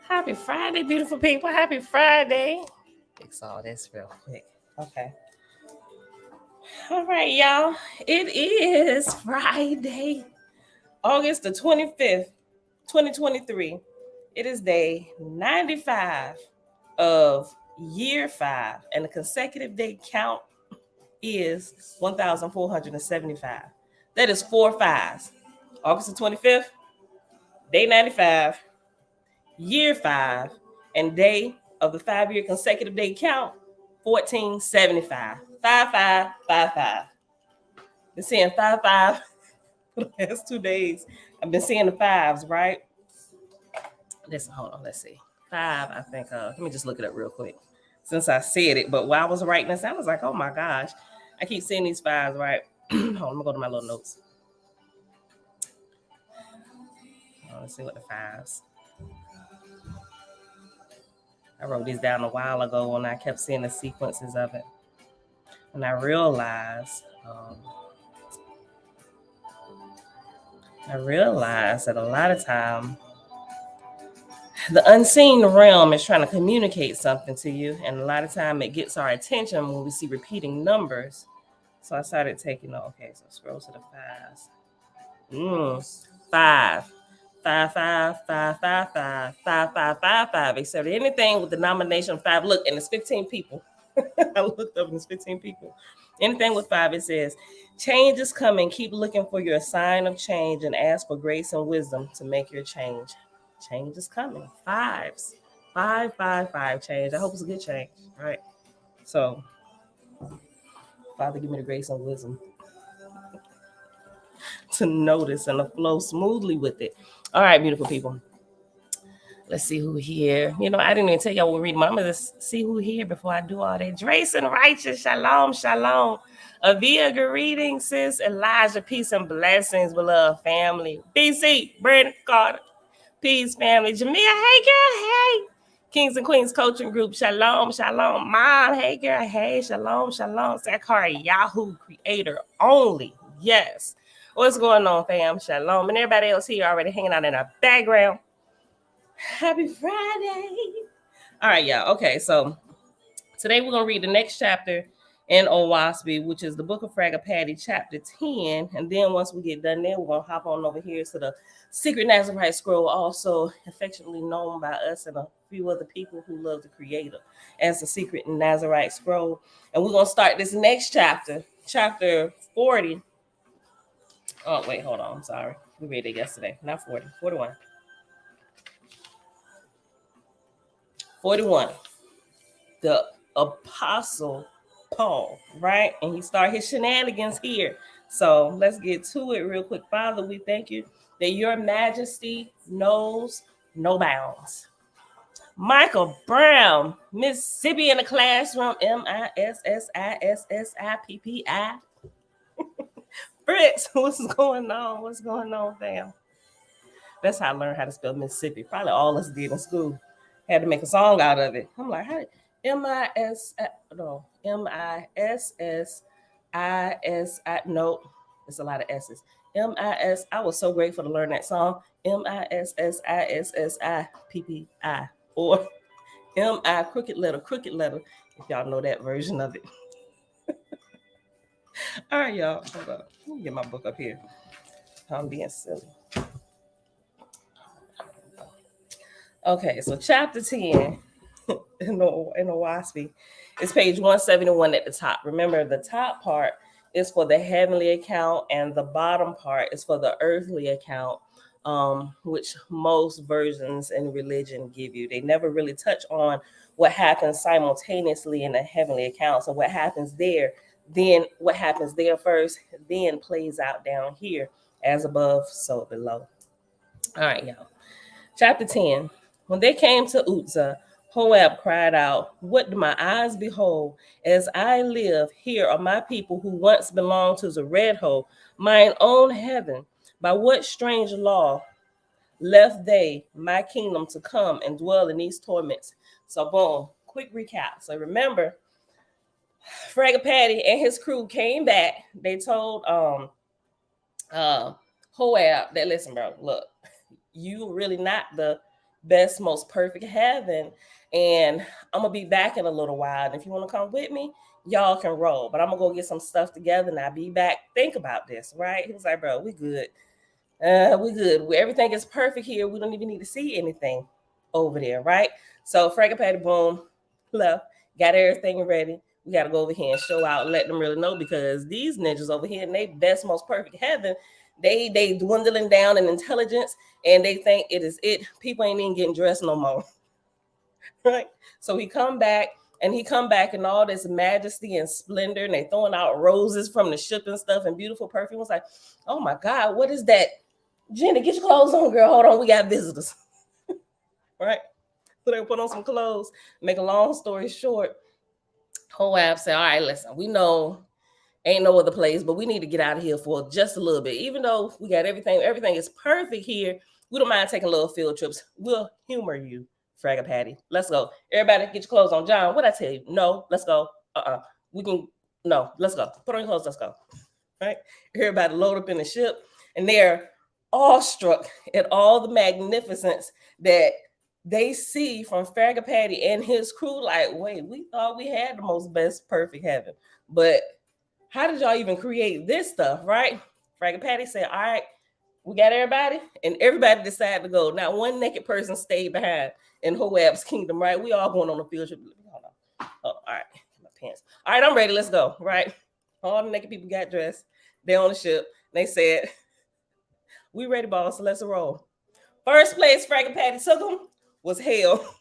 Happy Friday, beautiful people. Happy Friday. Fix all this real quick. Okay. All right, y'all. It is Friday, August the 25th, 2023. It is day 95 of year 5, and the consecutive day count is 1,475. That is 4 5s. August the 25th, day 95, year 5, and day of the 5-year consecutive day count 1475. 5555. Been seeing 55 for the last 2 days. I've been seeing the fives, right? Listen, hold on, let's see. 5, I think. Let me just look it up real quick. Since I said it, but while I was writing this, I was like, oh my gosh, I keep seeing these fives, right? Hold on, I'm gonna go to my little notes. Let's see what the fives. I wrote these down a while ago when I kept seeing the sequences of it. And I realized that a lot of time the unseen realm is trying to communicate something to you, and a lot of time it gets our attention when we see repeating numbers. So I started taking, okay, so scroll to the fives. 5, 5, 5, 5, 5, 5, 5, 5, 5, 5, except anything with the denomination of 5. Look, and it's 15 people. I looked up and it's 15 people. Anything with 5, it says, change is coming. Keep looking for your sign of change and ask for grace and wisdom to make your change. Change is coming. 5s. 5, 5, 5 change. I hope it's a good change, right? So, Father, give me the grace and wisdom to notice and to flow smoothly with it. All right, beautiful people. Let's see who here. I didn't even tell y'all what we're reading, but I'm going to see who here before I do all that. Grace and righteous. Shalom, shalom. Avia, greetings, sis. Elijah, peace and blessings, beloved family. BC, Brandon, Carter. Peace, family. Jamia, hey, girl, hey. Kings and Queens Coaching Group, shalom, shalom. Mom, hey, girl, hey, shalom, shalom. Zachary, Yahoo, creator only. Yes. What's going on, fam? Shalom. And everybody else here already hanging out in our background. Happy Friday. All right, y'all. Okay, so today we're going to read the next chapter in Owaspi, which is the book of Fragapati, chapter 10. And then once we get done there, we're going to hop on over here to the Secret Nazarite Scroll, also affectionately known by us and a few other people who love the Creator as the Secret Nazarite Scroll. And we're going to start this next chapter, chapter 40. Oh, wait, hold on. I'm sorry. We read it yesterday. Not 40, 41. 41. The Apostle Paul, right? And he started his shenanigans here. So let's get to it real quick. Father, we thank you that your majesty knows no bounds. Michael Brown, Mississippi in the classroom, MISSISSIPPI. Fritz, what's going on? What's going on, fam? That's how I learned how to spell Mississippi. Probably all of us did in school. Had to make a song out of it. I'm like, how did MISSISI? No, it's a lot of S's. MIS. I was so grateful to learn that song. MISSISSIPPI, or MI crooked letter. If y'all know that version of it. All right, y'all. Hold on. Let me get my book up here. I'm being silly. Okay, so chapter 10 in Owaspi is page 171 at the top. Remember, the top part is for the heavenly account, and the bottom part is for the earthly account, which most versions in religion give you. They never really touch on what happens simultaneously in the heavenly account. So what happens there, then what happens there first, then plays out down here, as above, so below. All right, y'all. Chapter 10. When they came to Uzzah, Joab cried out, "What do my eyes behold? As I live, here are my people who once belonged to Zeredho, mine own heaven. By what strange law left they my kingdom to come and dwell in these torments?" So boom, quick recap. So remember, Fragapati and his crew came back. They told Joab that, listen, bro, look, you really not the best, most perfect heaven. And I'm gonna be back in a little while. And if you want to come with me, y'all can roll. But I'm gonna go get some stuff together and I'll be back. Think about this, right? He was like, bro, we good. We good. Everything is perfect here. We don't even need to see anything over there, right? So Fraggle Patty Boom left, got everything ready. We got to go over here and show out, let them really know, because these ninjas over here in their best, most perfect heaven, they dwindling down in intelligence, and they think it is it. People ain't even getting dressed no more, right? So he come back. And he come back in all this majesty and splendor, and they throwing out roses from the ship and stuff and beautiful perfume. Was like, oh my God, what is that? Jenny, get your clothes on, girl. Hold on, we got visitors. Right? So they put on some clothes. Make a long story short, Hoab said, all right, listen, we know ain't no other place, but we need to get out of here for just a little bit. Even though we got everything is perfect here, we don't mind taking little field trips. We'll humor you, Fraggle Patty. Let's go. Everybody get your clothes on. John, what'd I tell you? No, let's go. We can, no, let's go. Put on your clothes, let's go. Right? Everybody load up in the ship, and they're awestruck at all the magnificence that they see from Fraggle Patty and his crew. Like, wait, we thought we had the most best perfect heaven, but how did y'all even create this stuff, right? Fraggle Patty said, all right, we got everybody, and everybody decided to go. Not one naked person stayed behind in Hoab's kingdom, right? We all going on a field trip. Hold on. Oh, all right, my pants. All right, I'm ready. Let's go, right? All the naked people got dressed. They're on the ship. They said, we ready, boss, so let's roll. First place Fraggle Patty took them was hell.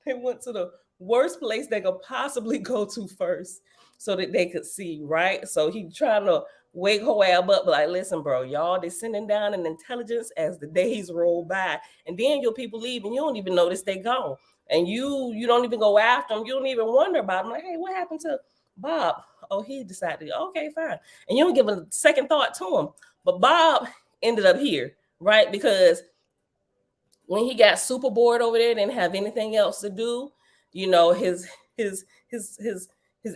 They went to the worst place they could possibly go to first so that they could see, right? So he trying to wake Hoab up, like, listen, bro, y'all descending down in intelligence as the days roll by. And then your people leave and you don't even notice they gone. And you don't even go after them. You don't even wonder about them. Like, hey, what happened to Bob? Oh, he decided, okay, fine. And you don't give a second thought to him. But Bob ended up here, right? Because when he got super bored over there, didn't have anything else to do, you know, his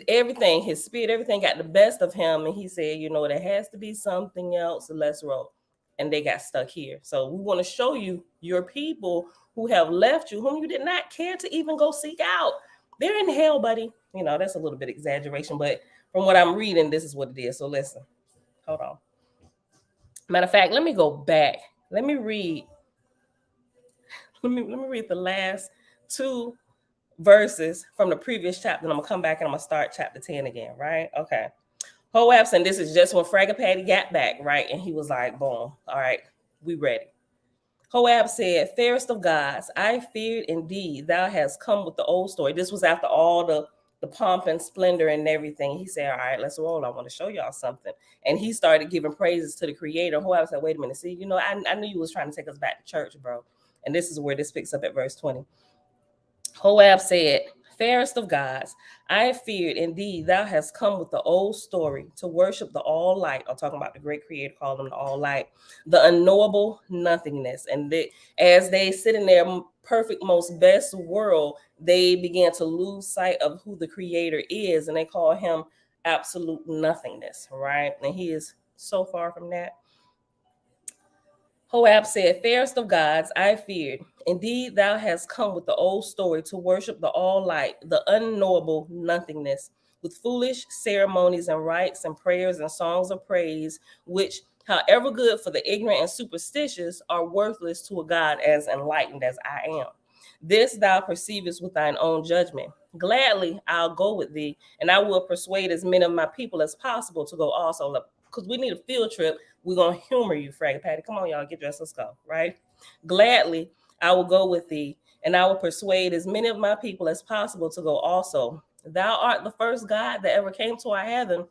everything, his spirit, everything got the best of him. And he said, you know, there has to be something else. So let's roll. And they got stuck here. So we want to show you your people who have left you, whom you did not care to even go seek out. They're in hell, buddy. You know, that's a little bit exaggeration, but from what I'm reading, this is what it is. So listen, hold on. Matter of fact, let me go back. Let me read the last two verses from the previous chapter, and I'm gonna come back and I'm gonna start chapter 10 again, right? Okay. Hoab, and this is just when Fraggle Patty got back, right? And he was like, boom, all right, we ready. Hoab said, fairest of gods, I feared indeed thou hast come with the old story. This was after all the pomp and splendor and everything. He said, all right, let's roll. I want to show y'all something. And he started giving praises to the creator. Hoab said, wait a minute. See, you know, I knew you was trying to take us back to church, bro. And this is where this picks up at verse 20. Hoab said, fairest of gods, I feared indeed thou hast come with the old story to worship the all light. I'm talking about the great creator, called him the all light, the unknowable nothingness. And as they sit in their perfect, most best world, they began to lose sight of who the creator is, and they call him absolute nothingness, right? And he is so far from that. Hoab said, fairest of gods, I feared. Indeed, thou hast come with the old story to worship the all light, the unknowable nothingness, with foolish ceremonies and rites and prayers and songs of praise, which, however good for the ignorant and superstitious, are worthless to a God as enlightened as I am. This thou perceivest with thine own judgment. Gladly I'll go with thee, and I will persuade as many of my people as possible to go also. Because we need a field trip. We're going to humor you, Fraggle Patty. Come on, y'all, get dressed. Let's go, right? Gladly, I will go with thee, and I will persuade as many of my people as possible to go also. Thou art the first God that ever came to our heaven,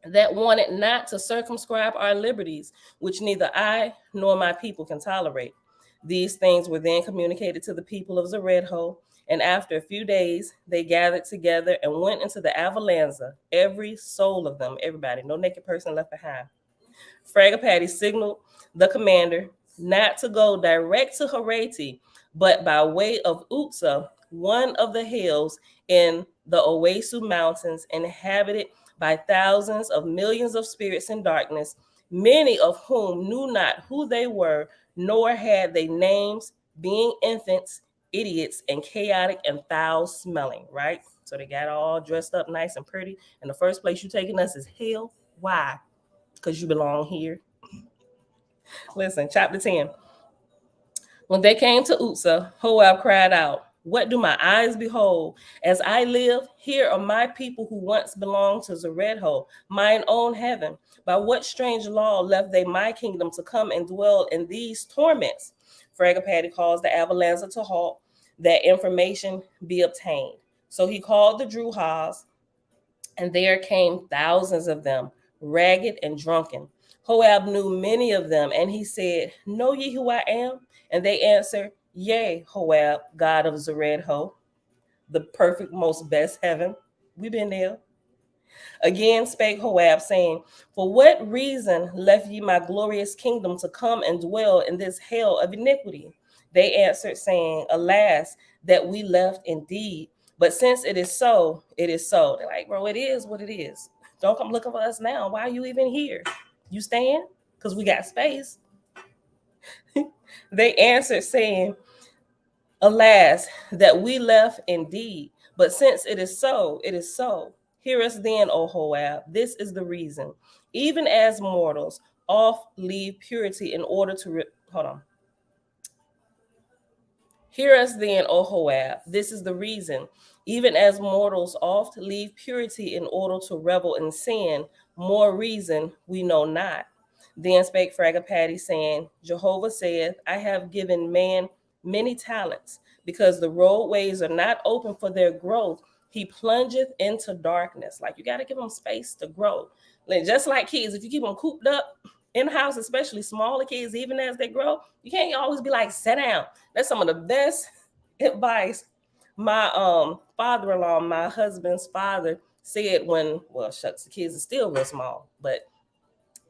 that wanted not to circumscribe our liberties, which neither I nor my people can tolerate. These things were then communicated to the people of Zeredho, and after a few days, they gathered together and went into the Avalanza, every soul of them, everybody, no naked person left behind. Fraggle Patty signaled the commander not to go direct to Harati, but by way of Utsa, one of the hills in the Oasu Mountains, inhabited by thousands of millions of spirits in darkness, many of whom knew not who they were, nor had they names, being infants, idiots, and chaotic and foul smelling, right? So they got all dressed up nice and pretty. And the first place you taking us is hell. Why? Because you belong here. Listen, chapter 10. When they came to Uzzah, Joab cried out, "What do my eyes behold? As I live, here are my people who once belonged to Zeredho, mine own heaven. By what strange law left they my kingdom to come and dwell in these torments?" Fragapati caused the avalanche to halt, that information be obtained. So he called the Druhas, and there came thousands of them, ragged and drunken. Joab knew many of them, and he said, "Know ye who I am?" And they answered, "Yea, Joab, God of Zeredho, the perfect, most best heaven." We've been there. Again spake Joab, saying, "For what reason left ye my glorious kingdom to come and dwell in this hell of iniquity?" They answered, saying, "Alas, that we left indeed. But since it is so, it is so." They're like, "Bro, it is what it is. Don't come looking for us now. Why are you even here? You staying? Because we got space." They answered, saying, "Alas, that we left indeed. But since it is so, it is so. Hear us then, O Joab. This is the reason. Even as mortals oft leave purity in order to hold on. Hear us then, O Joab. This is the reason. Even as mortals oft leave purity in order to revel in sin, more reason we know not. Then spake Fragapati, saying, "Jehovah saith, I have given man many talents. Because the roadways are not open for their growth, he plungeth into darkness." Like, you got to give them space to grow. Like, just like kids, if you keep them cooped up in the house, especially smaller kids, even as they grow, you can't always be like, "Sit down." That's some of the best advice my father-in-law, my husband's father, said when, well, shucks, the kids are still real small, but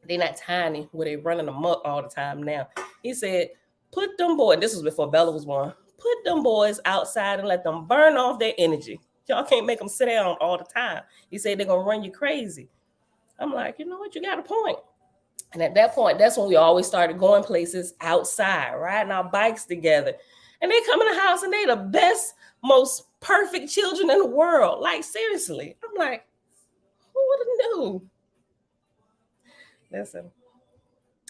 they're not tiny where they running amok all the time now. He said, "Put them boys," this was before Bella was born, "put them boys outside and let them burn off their energy. Y'all can't make them sit down all the time." He said, "They're gonna run you crazy." I'm like, you know what, you got a point. And at that point, that's when we always started going places outside, riding our bikes together. And they come in the house and they the best, most perfect children in the world. Like, seriously. I'm like, who would have knew? Listen,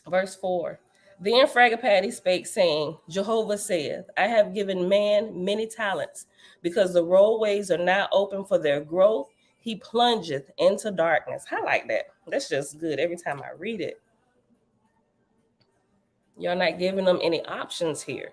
verse 4. Then Fragapati spake, saying, "Jehovah saith, I have given man many talents. Because the roadways are not open for their growth, he plungeth into darkness." I like that. That's just good every time I read it. You're not giving them any options here,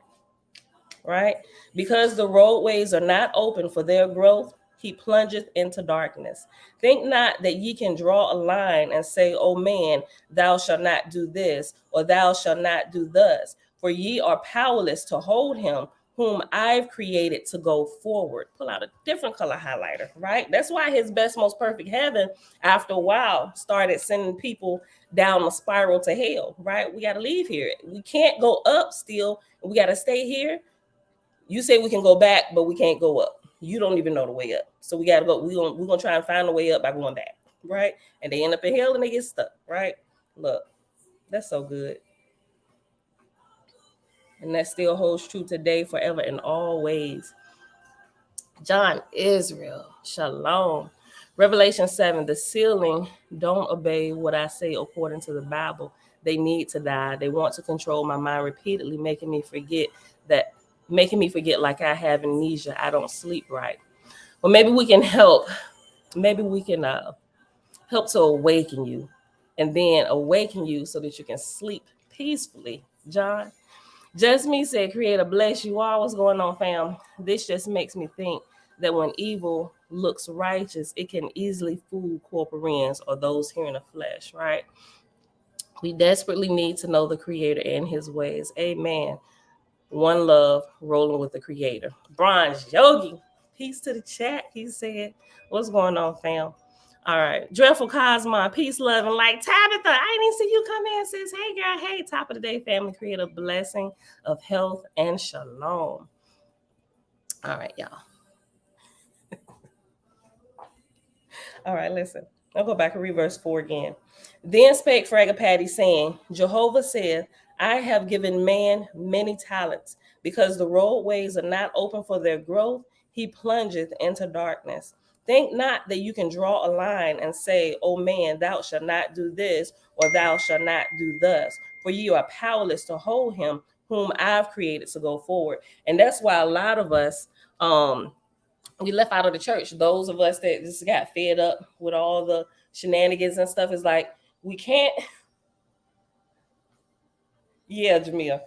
right? Because the roadways are not open for their growth, he plungeth into darkness. Think not that ye can draw a line and say, "O man, thou shalt not do this, or thou shalt not do thus. For ye are powerless to hold him whom I've created to go forward." Pull out a different color highlighter, right? That's why his best, most perfect heaven, after a while, started sending people down a spiral to hell, right? We got to leave here. We can't go up still. We got to stay here. You say we can go back, but we can't go up. You don't even know the way up. So we got to go. We're gonna try and find a way up by going back, right? And they end up in hell and they get stuck, right? Look, that's so good. And that still holds true today, forever, and always. John Israel, shalom. Revelation 7, the sealing don't obey what I say according to the Bible. They need to die. They want to control my mind repeatedly, making me forget like I have amnesia. I don't sleep right. Well, maybe we can help. Maybe we can help to awaken you, and then awaken you so that you can sleep peacefully. John, just me said, "Creator bless you all." What's going on, fam? This just makes me think that when evil looks righteous, it can easily fool corporans or those here in the flesh, right? We desperately need to know the Creator and his ways. Amen. One love, rolling with the Creator. Bronze Yogi, peace to the chat. He said, "What's going on, fam?" All right. Dreadful Cosmo, peace, love, and light. Tabitha, I didn't see you come in, sis. Hey, girl. Hey, top of the day, family. Create a blessing of health and shalom. All right, y'all. All right, listen. I'll go back and read verse 4 again. Then spake Fragapati, saying, "Jehovah saith, I have given man many talents. Because the roadways are not open for their growth, he plungeth into darkness. Think not that you can draw a line and say, O man, thou shalt not do this, or thou shalt not do thus. For you are powerless to hold him whom I've created to go forward. And that's why a lot of us, we left out of the church. Those of us that just got fed up with all the shenanigans and stuff is like, we can't. Yeah, Jamia.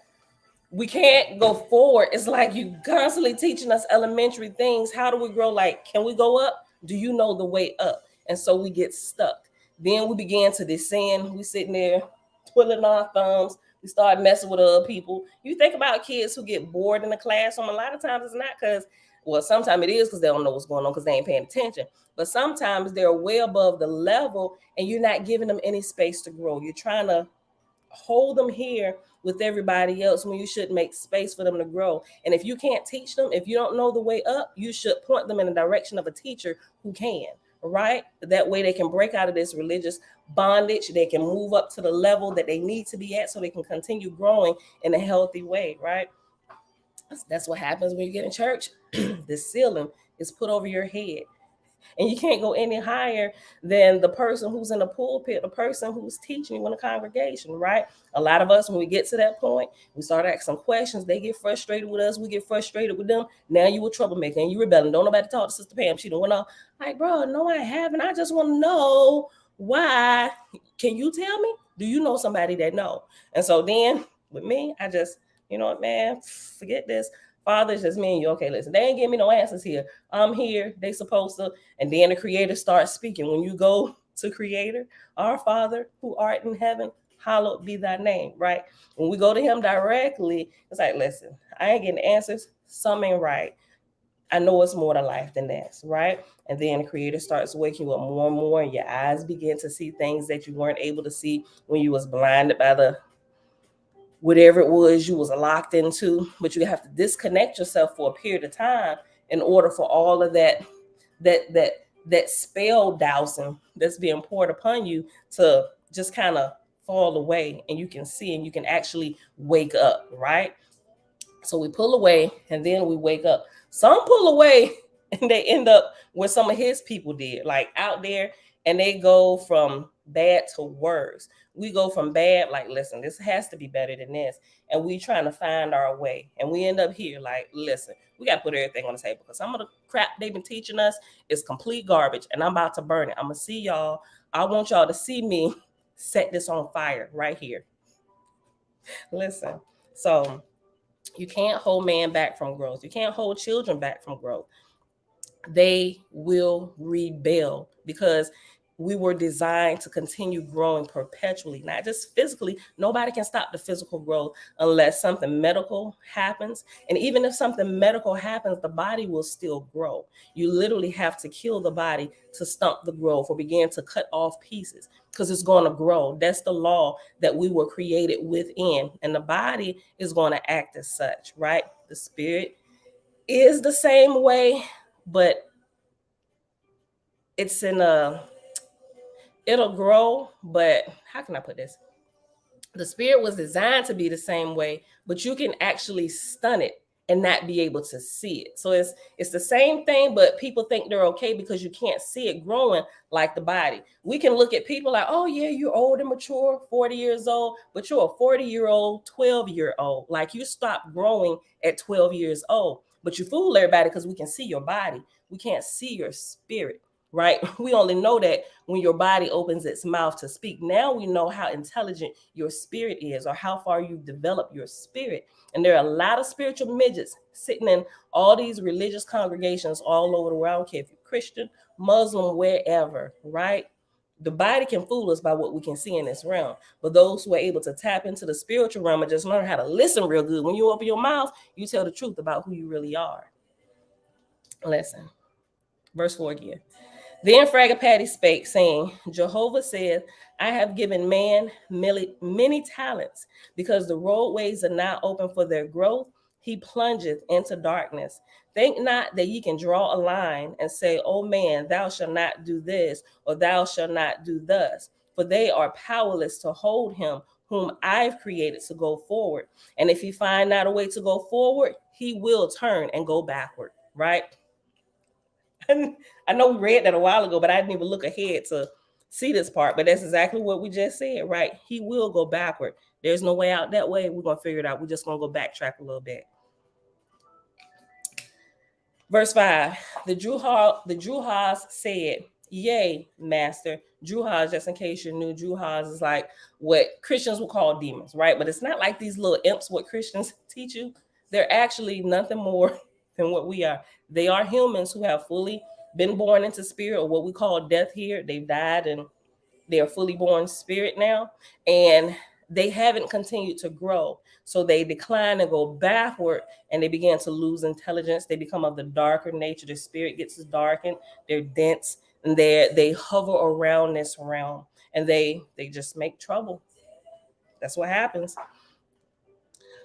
We can't go forward. It's like you constantly teaching us elementary things. How do we grow? Like, can we go up? Do you know the way up? And so we get stuck. Then we began to descend. We sitting there twiddling our thumbs. We start messing with other people. You think about kids who get bored in the classroom. A lot of times it's not because, well, sometimes it is because they don't know what's going on because they ain't paying attention. But sometimes they're way above the level and you're not giving them any space to grow. You're trying to hold them here with everybody else when you should make space for them to grow. And if you can't teach them, if you don't know the way up, you should point them in the direction of a teacher who can, right? That way they can break out of this religious bondage. They can move up to the level that they need to be at so they can continue growing in a healthy way, right? That's what happens when you get in church. The ceiling is put over your head. And you can't go any higher than the person who's in the pulpit, the person who's teaching you in the congregation, right? A lot of us, when we get to that point, we start asking questions. They get frustrated with us. We get frustrated with them. Now you a troublemaker and you rebelling. Don't nobody talk to Sister Pam. She done went off. Like, bro, no, I haven't. I just want to know why. Can you tell me? Do you know somebody that know? And so then with me, I just, you know what, man, forget this. Father, it's just me and you. Okay, listen, they ain't giving me no answers here. I'm here. They supposed to. And then the Creator starts speaking. When you go to Creator, our Father who art in heaven, hallowed be thy name, right? When we go to him directly, it's like, listen, I ain't getting answers. Some ain't right. I know it's more to life than this, right? And then the Creator starts waking you up more and more, and your eyes begin to see things that you weren't able to see when you was blinded by the whatever it was you was locked into. But you have to disconnect yourself for a period of time in order for all of that spell dousing that's being poured upon you to just kind of fall away, and you can see and you can actually wake up, right? So we pull away and then we wake up. Some pull away and they end up where some of his people did, like out there, and they go from bad to worse. We go from bad, like, listen, this has to be better than this. And we trying to find our way. And we end up here, like, listen, we got to put everything on the table because some of the crap they've been teaching us is complete garbage. And I'm about to burn it. I'm going to see y'all. I want y'all to see me set this on fire right here. Listen, so you can't hold man back from growth. You can't hold children back from growth. They will rebel because we were designed to continue growing perpetually, not just physically. Nobody can stop the physical growth unless something medical happens. And even if something medical happens, the body will still grow. You literally have to kill the body to stump the growth or begin to cut off pieces because it's going to grow. That's the law that we were created within. And the body is going to act as such, right? The spirit is the same way, but it's in a, it'll grow, but how can I put this? The spirit was designed to be the same way, but you can actually stun it and not be able to see it. So it's the same thing, but people think they're okay because you can't see it growing like the body. We can look at people like, oh yeah, you're old and mature, 40 years old, but you're a 40-year-old, 12-year-old. Like you stopped growing at 12 years old. But you fool everybody because we can see your body. We can't see your spirit, right? We only know that when your body opens its mouth to speak. Now we know how intelligent your spirit is or how far you've developed your spirit. And there are a lot of spiritual midgets sitting in all these religious congregations all over the world. I don't care if you're Christian, Muslim, wherever, right? The body can fool us by what we can see in this realm. But those who are able to tap into the spiritual realm and just learn how to listen real good, when you open your mouth, you tell the truth about who you really are. Listen, verse 4 again. Then Fragapati spake, saying, Jehovah said, I have given man many talents, because the roadways are not open for their growth. He plungeth into darkness. Think not that ye can draw a line and say, O man, thou shalt not do this, or thou shalt not do thus. For they are powerless to hold him whom I've created to go forward. And if he find not a way to go forward, he will turn and go backward, right? And I know we read that a while ago, but I didn't even look ahead to see this part. But that's exactly what we just said, right? He will go backward. There's no way out that way. We're going to figure it out. We're just going to go backtrack a little bit. Verse 5, the Druhas said, "Yea, master." Druhas, just in case you're new, Druhas is like what Christians will call demons, right? But it's not like these little imps, what Christians teach you. They're actually nothing more than what we are. They are humans who have fully been born into spirit, or what we call death here. They've died and they're fully born spirit now. And they haven't continued to grow. So they decline and go backward, and they begin to lose intelligence. They become of the darker nature. The spirit gets darkened. They're dense, and they hover around this realm, and they just make trouble. That's what happens.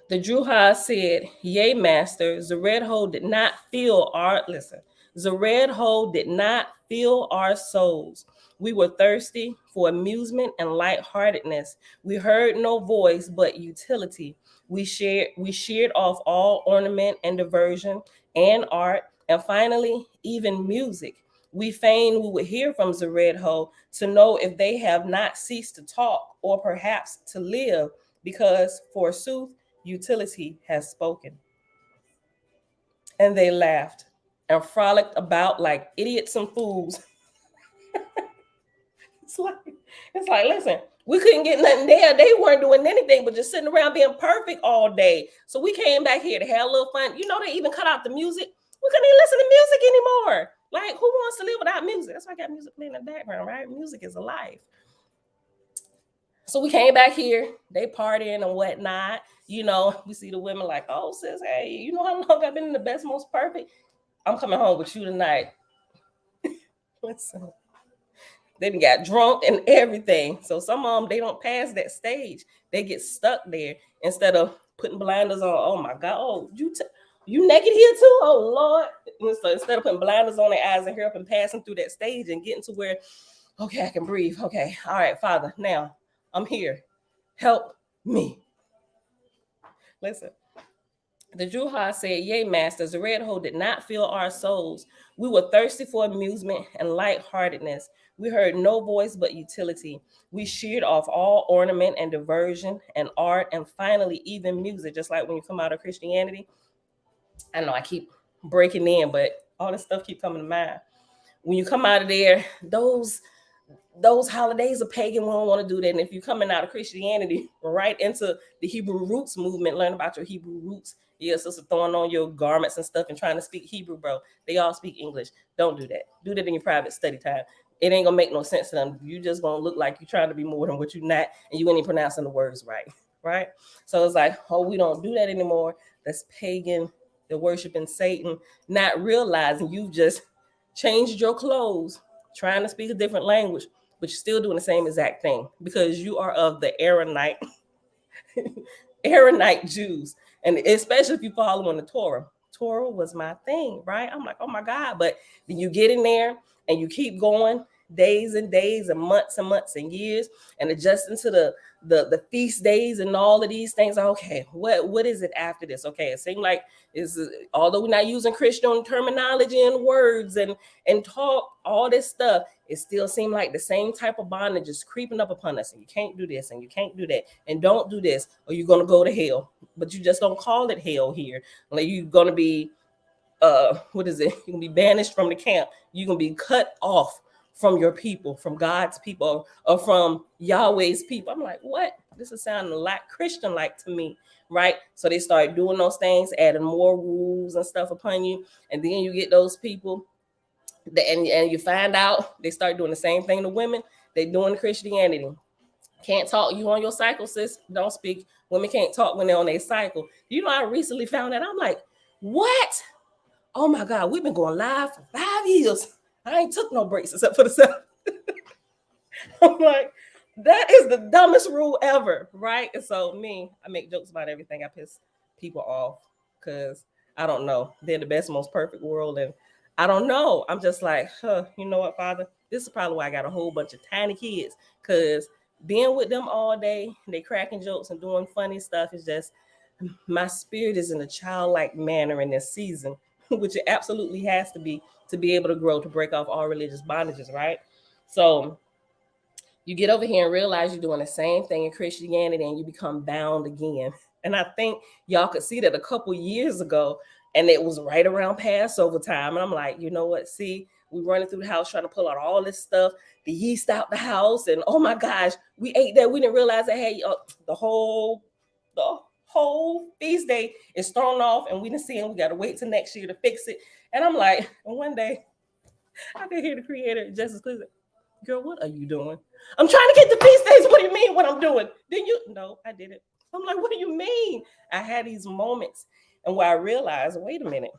The Druha said, "Yea, master, Zeredho did not fill our," listen, Zeredho did not fill our souls. We were thirsty for amusement and lightheartedness. We heard no voice but utility. We sheared off all ornament and diversion and art, and finally, even music. We fain we would hear from Zeredho to know if they have not ceased to talk, or perhaps to live, because forsooth, utility has spoken. And they laughed and frolicked about like idiots and fools. It's like, listen, we couldn't get nothing there. They weren't doing anything but just sitting around being perfect all day. So we came back here to have a little fun. You know, they even cut out the music. We couldn't even listen to music anymore. Like, who wants to live without music? That's why I got music playing in the background, right? Music is alive. So we came back here, they partying and whatnot. You know, we see the women like, "Oh, sis, hey, you know how long I've been in the best, most perfect? I'm coming home with you tonight." Listen, they done got drunk and everything. So some of them, they don't pass that stage. They get stuck there instead of putting blinders on. Oh my God, oh, you naked here too? Oh Lord. So instead of putting blinders on their eyes and hair up and passing through that stage and getting to where, okay, I can breathe. Okay, all right, Father, now I'm here. Help me. Listen. The Druha said, "Yea, master, Zeredho did not fill our souls. We were thirsty for amusement and lightheartedness. We heard no voice but utility. We sheared off all ornament and diversion and art, and finally even music." Just like when you come out of Christianity. I know I keep breaking in, but all this stuff keep coming to mind. When you come out of there, those holidays are pagan. We don't want to do that. And if you're coming out of Christianity right into the Hebrew roots movement, learn about your Hebrew roots. Yeah, sister, throwing on your garments and stuff and trying to speak Hebrew, bro. They all speak English. Don't do that. Do that in your private study time. It ain't gonna make no sense to them. You just gonna look like you're trying to be more than what you're not, and you ain't even pronouncing the words right. Right? So it's like, oh, we don't do that anymore. That's pagan. They're worshiping Satan, not realizing you've just changed your clothes, trying to speak a different language, but you're still doing the same exact thing because you are of the Aaronite Jews. And especially if you follow on the Torah. Torah was my thing, right? I'm like, oh my God. But then you get in there and you keep going days and days and months and years and adjusting to the feast days and all of these things. Okay, what is it after this? Okay, it seems like is although we're not using Christian terminology and words and talk all this stuff, it still seems like the same type of bondage is creeping up upon us. And you can't do this and you can't do that and don't do this or you're gonna go to hell. But you just don't call it hell here. Like you're gonna be what is it? You're gonna be banished from the camp. You're gonna be cut off from your people, from God's people, or from Yahweh's people. I'm like, what? This is sounding a lot Christian-like to me, right? So they start doing those things, adding more rules and stuff upon you, and then you get those people, and you find out they start doing the same thing to women. They're doing Christianity. Can't talk. You on your cycle, sis? Don't speak. Women can't talk when they're on their cycle. You know, I recently found that. I'm like, what? Oh my God, we've been going live for 5 years. I ain't took no breaks except for the 7. I'm like, that is the dumbest rule ever, right? And so I make jokes about everything. I piss people off because I don't know. They're the best, most perfect world. And I don't know. I'm just like, you know what, Father? This is probably why I got a whole bunch of tiny kids, because being with them all day, they cracking jokes and doing funny stuff is just, my spirit is in a childlike manner in this season, which it absolutely has to be able to grow, to break off all religious bondages, right? So you get over here and realize you're doing the same thing in Christianity and you become bound again. And I think y'all could see that a couple years ago, and it was right around Passover time. And I'm like, you know what? See, we running through the house trying to pull out all this stuff, the yeast out the house, and oh my gosh, we ate that. We didn't realize that, hey, the whole feast day is thrown off, and we didn't see it. We got to wait till next year to fix it. And I'm like, and one day I could hear the creator just as clear, girl, what are you doing? I'm trying to get the feast days. What do you mean what I'm doing? Did you? No, I didn't. I'm like, what do you mean? I had these moments, and where I realized, wait a minute,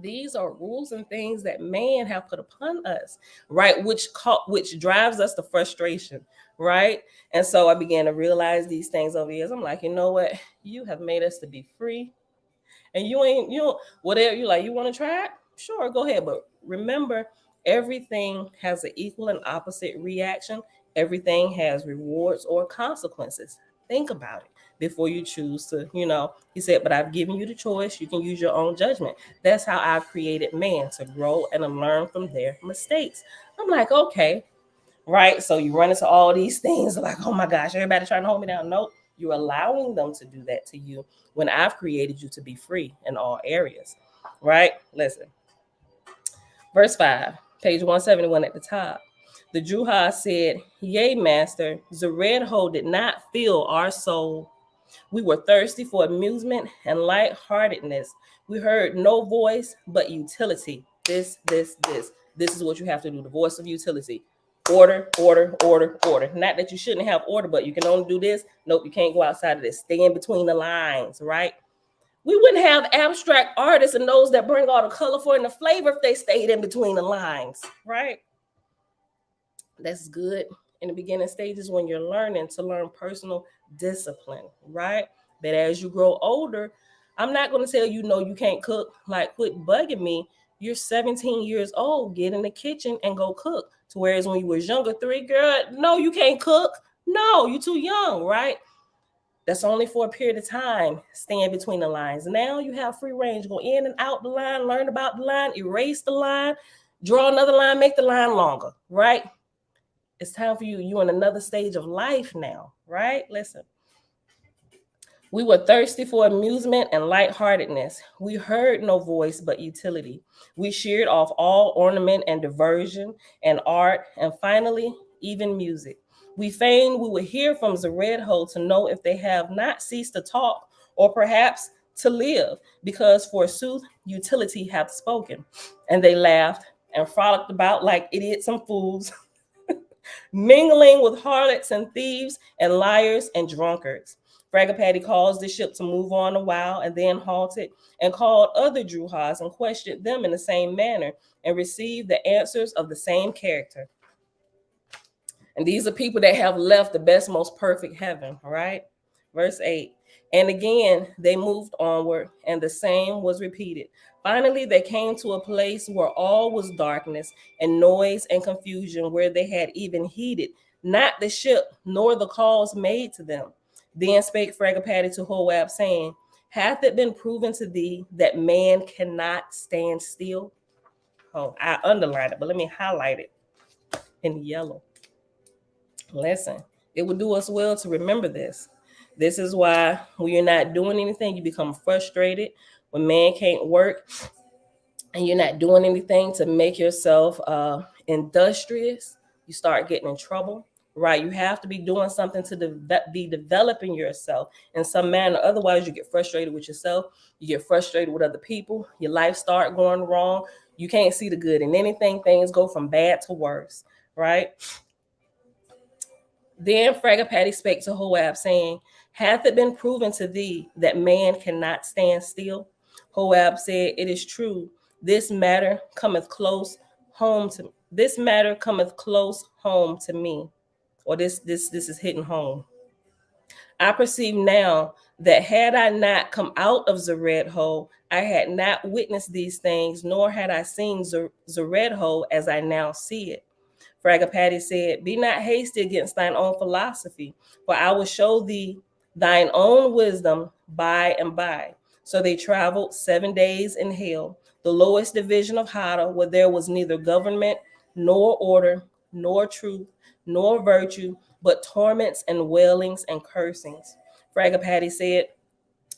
these are rules and things that man have put upon us, right? Which drives us to frustration, right? And so I began to realize these things over years. I'm like, you know what? You have made us to be free, and you whatever you like. You want to try it? Sure, go ahead. But remember, everything has an equal and opposite reaction. Everything has rewards or consequences. Think about it before you choose to, he said, but I've given you the choice. You can use your own judgment. That's how I've created man, to grow and to learn from their mistakes. I'm like, okay, right? So you run into all these things like, oh my gosh, everybody trying to hold me down. Nope. You're allowing them to do that to you when I've created you to be free in all areas, right? Listen. Verse 5, page 171 at the top. The Druha said, yea, master, Zered-Ho did not fill our soul. We were thirsty for amusement and lightheartedness. We heard no voice but utility. This is what you have to do, the voice of utility. Order, order, order, order. Not that you shouldn't have order, but you can only do this. Nope, you can't go outside of this. Stay in between the lines, right? We wouldn't have abstract artists and those that bring all the colorful and the flavor if they stayed in between the lines, right? That's good in the beginning stages when you're learning to learn personal discipline, right? But as you grow older, I'm not going to tell you, no, you can't cook. Like, quit bugging me. You're 17 years old. Get in the kitchen and go cook. To whereas when you was younger, 3, girl, no, you can't cook. No, you're too young, right? That's only for a period of time. Stay in between the lines. Now you have free range. Go in and out the line, learn about the line, erase the line, draw another line, make the line longer, right? It's time for you. You're in another stage of life now, right? Listen. We were thirsty for amusement and lightheartedness. We heard no voice but utility. We sheared off all ornament and diversion and art, and finally, even music. We fain we would hear from Zered-Ho to know if they have not ceased to talk, or perhaps to live, because forsooth utility hath spoken. And they laughed and frolicked about like idiots and fools, mingling with harlots and thieves and liars and drunkards. Fragapati caused the ship to move on a while and then halted and called other Druhas and questioned them in the same manner and received the answers of the same character. And these are people that have left the best, most perfect heaven, all right? Verse 8. And again, they moved onward, and the same was repeated. Finally, they came to a place where all was darkness and noise and confusion, where they had even heeded not the ship, nor the calls made to them. Then spake Fragapati to Hoab, saying, hath it been proven to thee that man cannot stand still? Oh, I underlined it, but let me highlight it in yellow. Listen, it would do us well to remember this. This is why when you're not doing anything, you become frustrated. When man can't work and you're not doing anything to make yourself industrious, you start getting in trouble, right? You have to be doing something to be developing yourself in some manner. Otherwise, you get frustrated with yourself. You get frustrated with other people. Your life start going wrong. You can't see the good in anything. Things go from bad to worse, right? Then Fragapati spake to Hoab, saying, hath it been proven to thee that man cannot stand still? Hoab said, it is true. This matter cometh close home to me. Or this is hitting home. I perceive now that had I not come out of Zered-Ho, I had not witnessed these things, nor had I seen Zered-Ho as I now see it. Fragapati said, "Be not hasty against thine own philosophy, for I will show thee thine own wisdom by and by." So they traveled 7 days in hell, the lowest division of Hada, where there was neither government, nor order, nor truth, nor virtue, but torments and wailings and cursings. Fragapati said,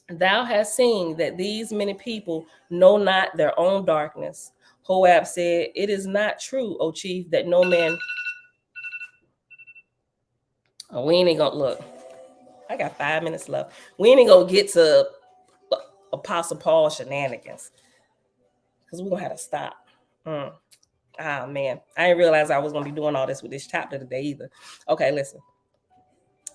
"Thou hast seen that these many people know not their own darkness." Hoab said, "It is not true, O chief, that no man..." Oh, we ain't even gonna look. I got 5 minutes left. We ain't even gonna get to Apostle Paul shenanigans because we're gonna have to stop. Ah, man, I didn't realize I was gonna be doing all this with this chapter today either. Okay, listen.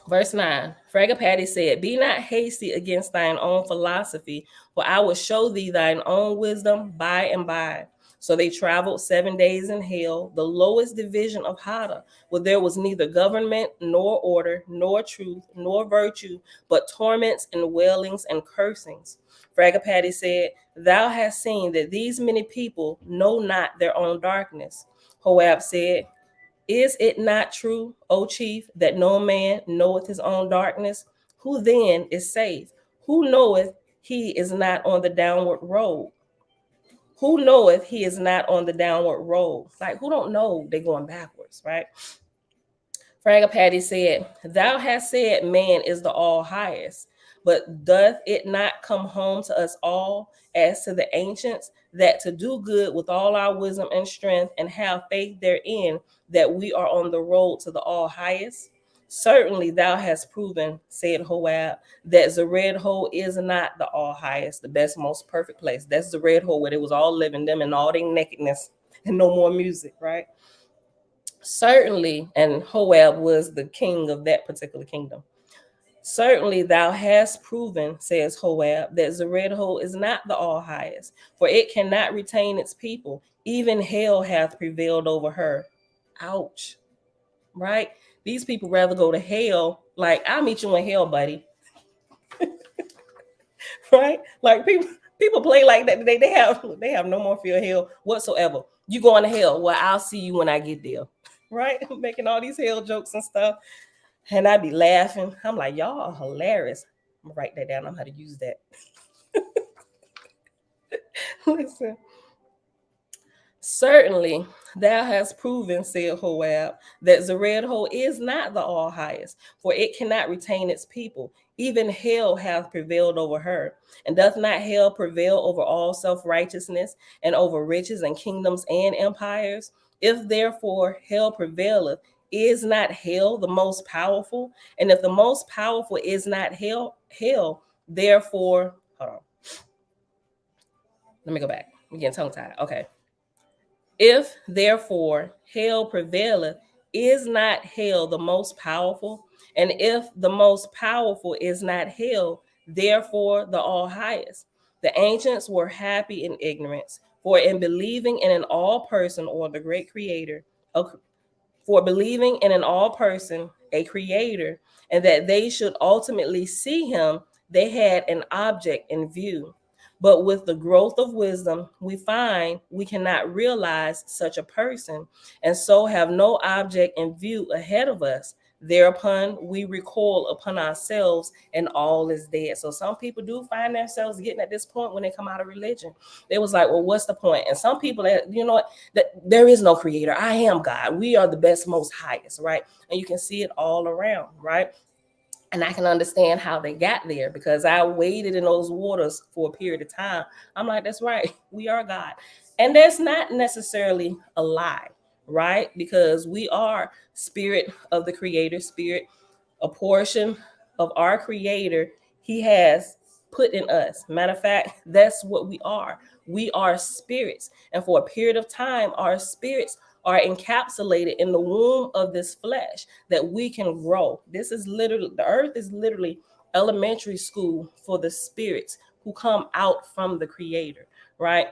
Verse 9, Fragapati said, "Be not hasty against thine own philosophy, for I will show thee thine own wisdom by and by." So they traveled 7 days in hell, the lowest division of Hada, where there was neither government, nor order, nor truth, nor virtue, but torments and wailings and cursings. Fragapati said, "Thou hast seen that these many people know not their own darkness." Hoab said, "Is it not true, O chief, that no man knoweth his own darkness? Who then is safe? Who knoweth he is not on the downward road? Who knoweth he is not on the downward road?" Like, who don't know they're going backwards, right? Fragapati said, "Thou hast said man is the all highest, but doth it not come home to us all, as to the ancients, that to do good with all our wisdom and strength, and have faith therein, that we are on the road to the all highest? Certainly thou hast proven," said Hoab, "that the red hole is not the all highest, the best, most perfect place." That's the red hole where it was all living, them and all their nakedness and no more music, right? Certainly, and Hoab was the king of that particular kingdom. "Certainly thou hast proven," says Hoab, "that the red hole is not the all highest, for it cannot retain its people. Even hell hath prevailed over her." Ouch, right? These people rather go to hell. Like, "I'll meet you in hell, buddy." Right? Like, people play like that today. They have no more fear of hell whatsoever. "You going to hell? Well, I'll see you when I get there." Right? Making all these hell jokes and stuff. And I'd be laughing. I'm like, y'all are hilarious. I'm gonna write that down. I'm how to use that. Listen. "Certainly thou hast proven," said Hoab, "that the red hole is not the all highest, for it cannot retain its people. Even hell hath prevailed over her. And doth not hell prevail over all self-righteousness, and over riches and kingdoms and empires? If therefore hell prevaileth, is not hell the most powerful? And if the most powerful is not hell, therefore..." Hold on. Let me go back. I'm getting tongue-tied. Okay. "If therefore hell prevaileth, is not hell the most powerful? And if the most powerful is not hell, therefore the all highest? The ancients were happy in ignorance, for in believing in an all person, or the great creator, for believing in an all person, a creator, and that they should ultimately see him, they had an object in view. But with the growth of wisdom, we find we cannot realize such a person, and so have no object in view ahead of us. Thereupon we recoil upon ourselves, and all is dead." So some people do find themselves getting at this point when they come out of religion. They was like, "Well, what's the point?" And some people that, you know what, that there is no creator. I am God. We are the best, most highest, right? And you can see it all around, right? And I can understand how they got there, because I waded in those waters for a period of time. I'm like, that's right. We are God. And that's not necessarily a lie, right? Because we are spirit of the creator, spirit, a portion of our creator he has put in us. Matter of fact, that's what we are. We are spirits. And for a period of time, our spirits are encapsulated in the womb of this flesh that we can grow. This is literally, the earth is literally elementary school for the spirits who come out from the creator, right?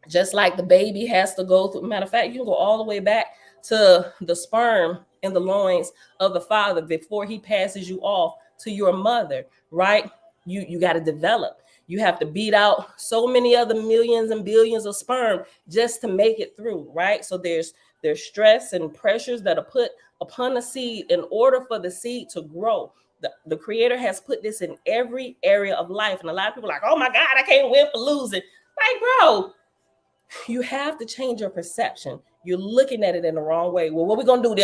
Just like the baby has to go through. Matter of fact, you can go all the way back to the sperm in the loins of the father before he passes you off to your mother, right? You got to develop. You have to beat out so many other millions and billions of sperm just to make it through, right? So there's There's stress and pressures that are put upon the seed in order for the seed to grow. The Creator has put this in every area of life. And a lot of people are like, oh my God, I can't win for losing. Like, bro, you have to change your perception. You're looking at it in the wrong way. Well, what are we going to do?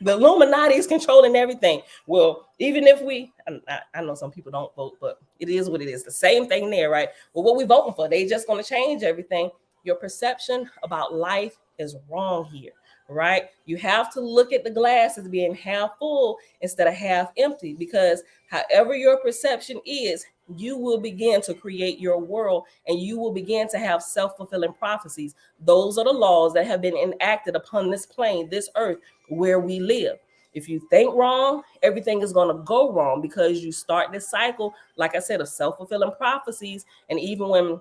The Illuminati is controlling everything. Well, even if I know some people don't vote, but it is what it is. The same thing there, right? Well, what we voting for? They just going to change everything. Your perception about life is wrong here, right? You have to look at the glass as being half full instead of half empty, because however your perception is, you will begin to create your world, and you will begin to have self-fulfilling prophecies. Those are the laws that have been enacted upon this plane, this earth, where we live. If you think wrong, everything is going to go wrong, because you start this cycle, like I said, of self-fulfilling prophecies. And even when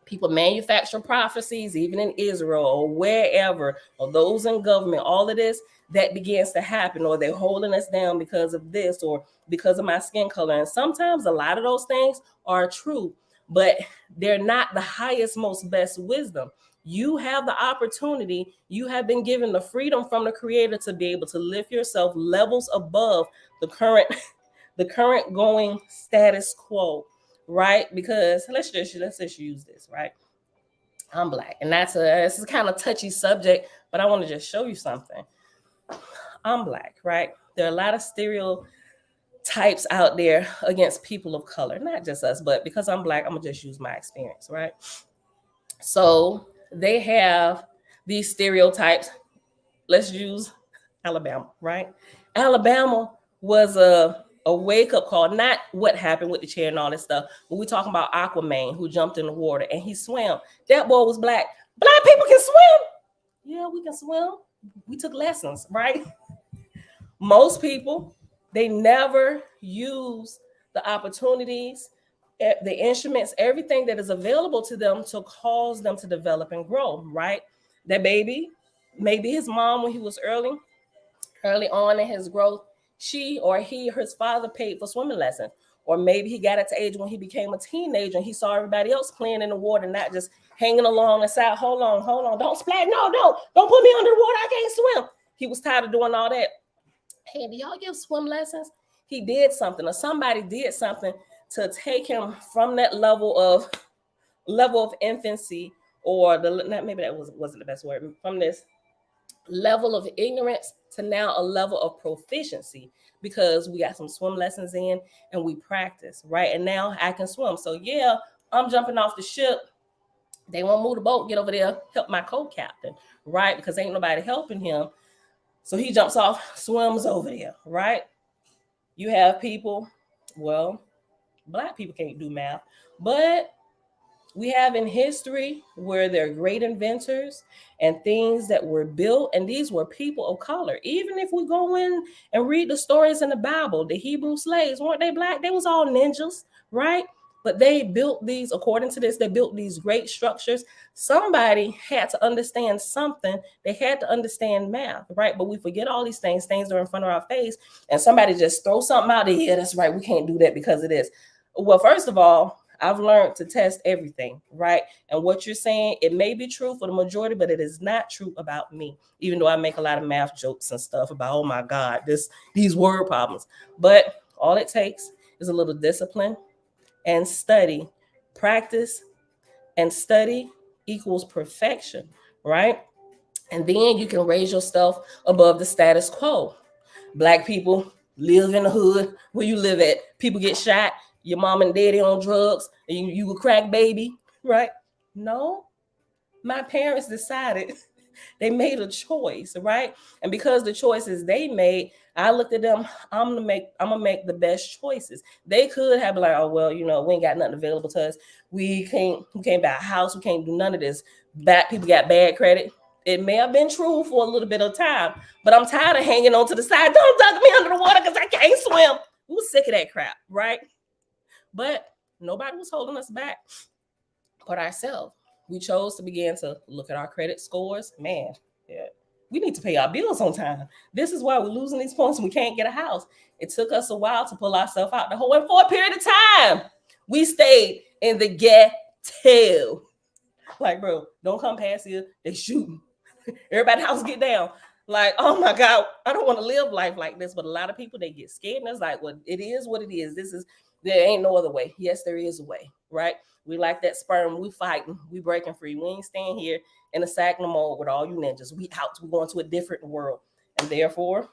people manufacture prophecies, even in Israel or wherever, or those in government, all of this, that begins to happen, or they're holding us down because of this or because of my skin color. And sometimes a lot of those things are true, but they're not the highest, most best wisdom. You have the opportunity, you have been given the freedom from the Creator to be able to lift yourself levels above the current going status quo, right? Because let's just use this, right? I'm Black, and it's a kind of touchy subject, but I want to just show you something. I'm Black, right? There are a lot of stereotypes out there against people of color, not just us, but because I'm Black, I'm gonna just use my experience, right? So they have these stereotypes. Let's use Alabama, right? Alabama was a wake-up call, not what happened with the chair and all this stuff, but we're talking about Aquaman, who jumped in the water and he swam. That boy was Black. Black people can swim. Yeah, we can swim. We took lessons, right? Most people, they never use the opportunities, the instruments, everything that is available to them to cause them to develop and grow, right? That baby, maybe his mom, when he was early on in his growth, she or he, his father paid for swimming lessons. Or maybe he got at the age when he became a teenager and he saw everybody else playing in the water, not just hanging along the side. Hold on, don't splash. No, don't put me under the water. I can't swim. He was tired of doing all that. Hey, do y'all give swim lessons? He did something, or somebody did something to take him from that level of infancy, or maybe that wasn't the best word, from this level of ignorance to now a level of proficiency, because we got some swim lessons in and we practice, right? And now I can swim. So yeah, I'm jumping off the ship. They won't move the boat, get over there, help my co-captain, right? Because ain't nobody helping him. So he jumps off, swims over there, right? You have people, well, Black people can't do math, but we have in history where there are great inventors and things that were built, and these were people of color. Even if we go in and read the stories in the Bible, the Hebrew slaves, weren't they Black? They was all ninjas, right? But they built these, according to this, they built these great structures. Somebody had to understand something. They had to understand math, right? But we forget all these things that are in front of our face, and somebody just throws something out there. Yeah, that's right. We can't do that because of this. Well, first of all, I've learned to test everything, right? And what you're saying, it may be true for the majority, but it is not true about me, even though I make a lot of math jokes and stuff about, oh my God, these word problems. But all it takes is a little discipline and study. Practice and study equals perfection, right? And then you can raise yourself above the status quo. Black people live in the hood where you live at. People get shot. Your mom and daddy on drugs, and you a crack baby, right? No, my parents decided, they made a choice, right? And because the choices they made, I looked at them, I'm gonna make the best choices. They could have been like, oh, well, we ain't got nothing available to us. We can't buy a house, we can't do none of this. Black people got bad credit. It may have been true for a little bit of time, but I'm tired of hanging on to the side. Don't dunk me under the water because I can't swim. We're sick of that crap, right? But nobody was holding us back but ourselves. We chose to begin to look at our credit scores. Man, yeah, we need to pay our bills on time. This is why we're losing these points and we can't get a house. It took us a while to pull ourselves out the hole. And for a period of time, we stayed in the ghetto. Like, bro, don't come past here. They shooting. Everybody house get down. Like, oh my God, I don't want to live life like this. But a lot of people, they get scared. And it's like, well, it is what it is. There ain't no other way. Yes, there is a way, right? We like that sperm. We fighting. We breaking free. We ain't staying here in a sack no more with all you ninjas. We out. We going to a different world. And therefore,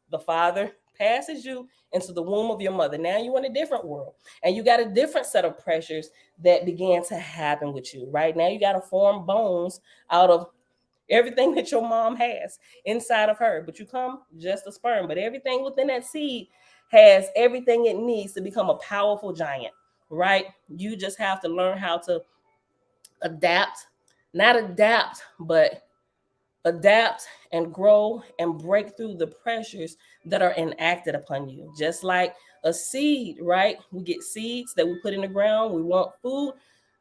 the Father passes you into the womb of your mother. Now you're in a different world. And you got a different set of pressures that began to happen with you, right? Now you got to form bones out of everything that your mom has inside of her. But you come just a sperm. But everything within that seed has everything it needs to become a powerful giant, right? You just have to learn how to adapt, not adapt, but adapt and grow and break through the pressures that are enacted upon you. Just like a seed, right? We get seeds that we put in the ground. We want food.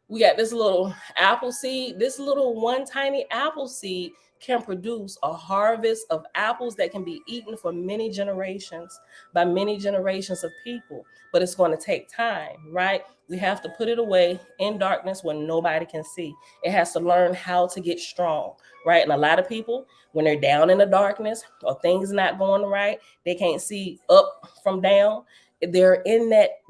We got this little apple seed. This little one tiny apple seed can produce a harvest of apples that can be eaten for many generations by many generations of people. But it's going to take time, right? We have to put it away in darkness when nobody can see. It has to learn how to get strong, right? And a lot of people, when they're down in the darkness or things not going right, they can't see up from down. They're in that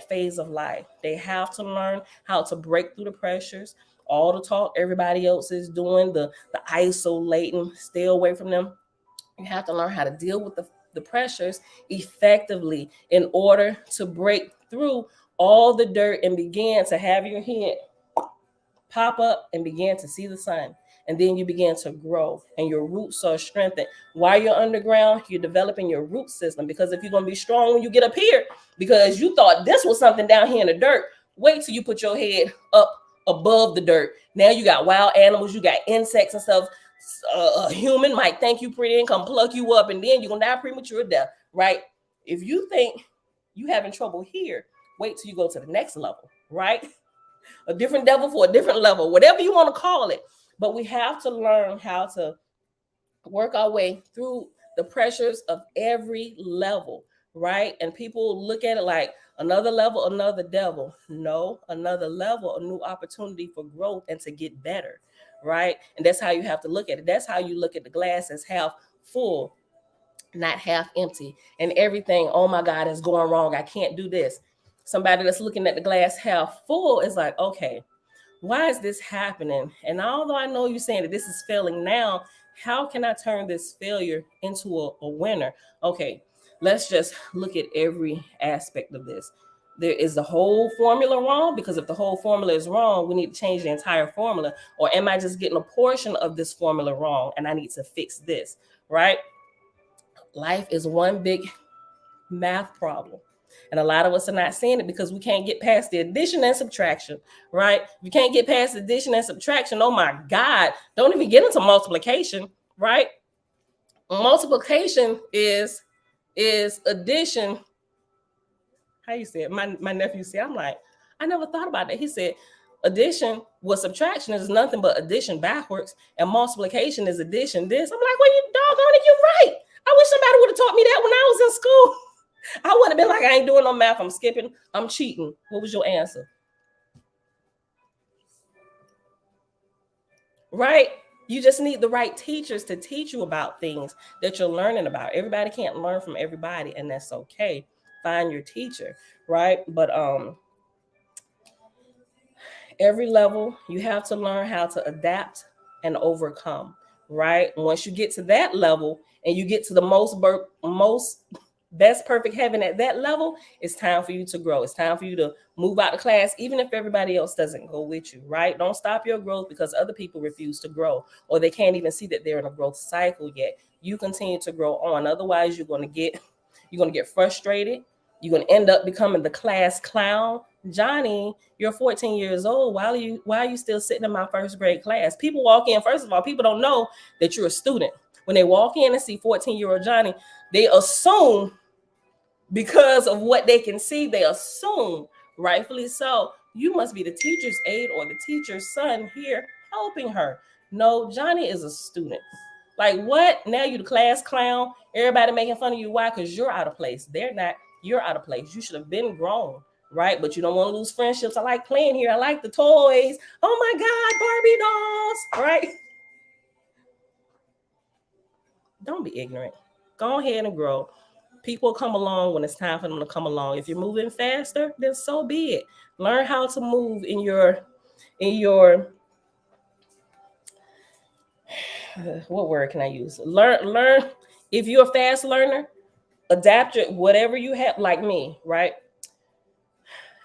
phase of life. They have to learn how to break through the pressures, all the talk everybody else is doing, the isolating, stay away from them. You have to learn how to deal with the pressures effectively in order to break through all the dirt and begin to have your head pop up and begin to see the sun. And then you begin to grow and your roots are strengthened. While you're underground, you're developing your root system, because if you're going to be strong when you get up here, because you thought this was something down here in the dirt, wait till you put your head up above the dirt. Now you got wild animals, you got insects and stuff. A human might think you pretty and come pluck you up, and then you're going to die premature death, right? If you think you having trouble here, wait till you go to the next level, right? A different devil for a different level, whatever you want to call it. But we have to learn how to work our way through the pressures of every level, right? And people look at it like another level, another devil. No, another level, a new opportunity for growth and to get better, right? And that's how you have to look at it. That's how you look at the glass as half full, not half empty. And everything, oh my God, is going wrong. I can't do this. Somebody that's looking at the glass half full is like, okay, why is this happening? And although I know you're saying that this is failing now, how can I turn this failure into a winner? Okay, let's just look at every aspect of this. There is the whole formula wrong? Because if the whole formula is wrong, we need to change the entire formula. Or am I just getting a portion of this formula wrong and I need to fix this, right? Life is one big math problem. And a lot of us are not seeing it because we can't get past the addition and subtraction, right? You can't get past addition and subtraction. Oh my God, don't even get into multiplication, right? Multiplication is addition. How you say it? My nephew said, I'm like, I never thought about that. He said, addition with subtraction is nothing but addition backwards, and multiplication is addition this. I'm like, well, you doggone it, you're right. I wish somebody would have taught me that when I was in school. I wouldn't have been like, I ain't doing no math. I'm skipping. I'm cheating. What was your answer? Right? You just need the right teachers to teach you about things that you're learning about. Everybody can't learn from everybody, and that's okay. Find your teacher, right? But every level, you have to learn how to adapt and overcome, right? Once you get to that level and you get to the most best perfect heaven at that level, it's time for you to grow. It's time for you to move out of class, even if everybody else doesn't go with you, right? Don't stop your growth because other people refuse to grow, or they can't even see that they're in a growth cycle yet. You continue to grow on. Otherwise, you're going to get frustrated. You're going to end up becoming the class clown. Johnny, you're 14 years old. Why are you still sitting in my first grade class? People walk in, first of all, people don't know that you're a student. When they walk in and see 14-year-old Johnny, they assume, because of what they can see, they assume, rightfully so, you must be the teacher's aide or the teacher's son here helping her. No, Johnny is a student. Like, what? Now you the class clown. Everybody making fun of you. Why? Because you're out of place. They're not. You're out of place. You should have been grown, right? But you don't want to lose friendships. I like playing here. I like the toys. Oh my God, Barbie dolls, right? Don't be ignorant. Go ahead and grow. People come along when it's time for them to come along. If you're moving faster, then so be it. Learn how to move in your what word can I use? Learn. If you're a fast learner, adapt it whatever you have, like me, right?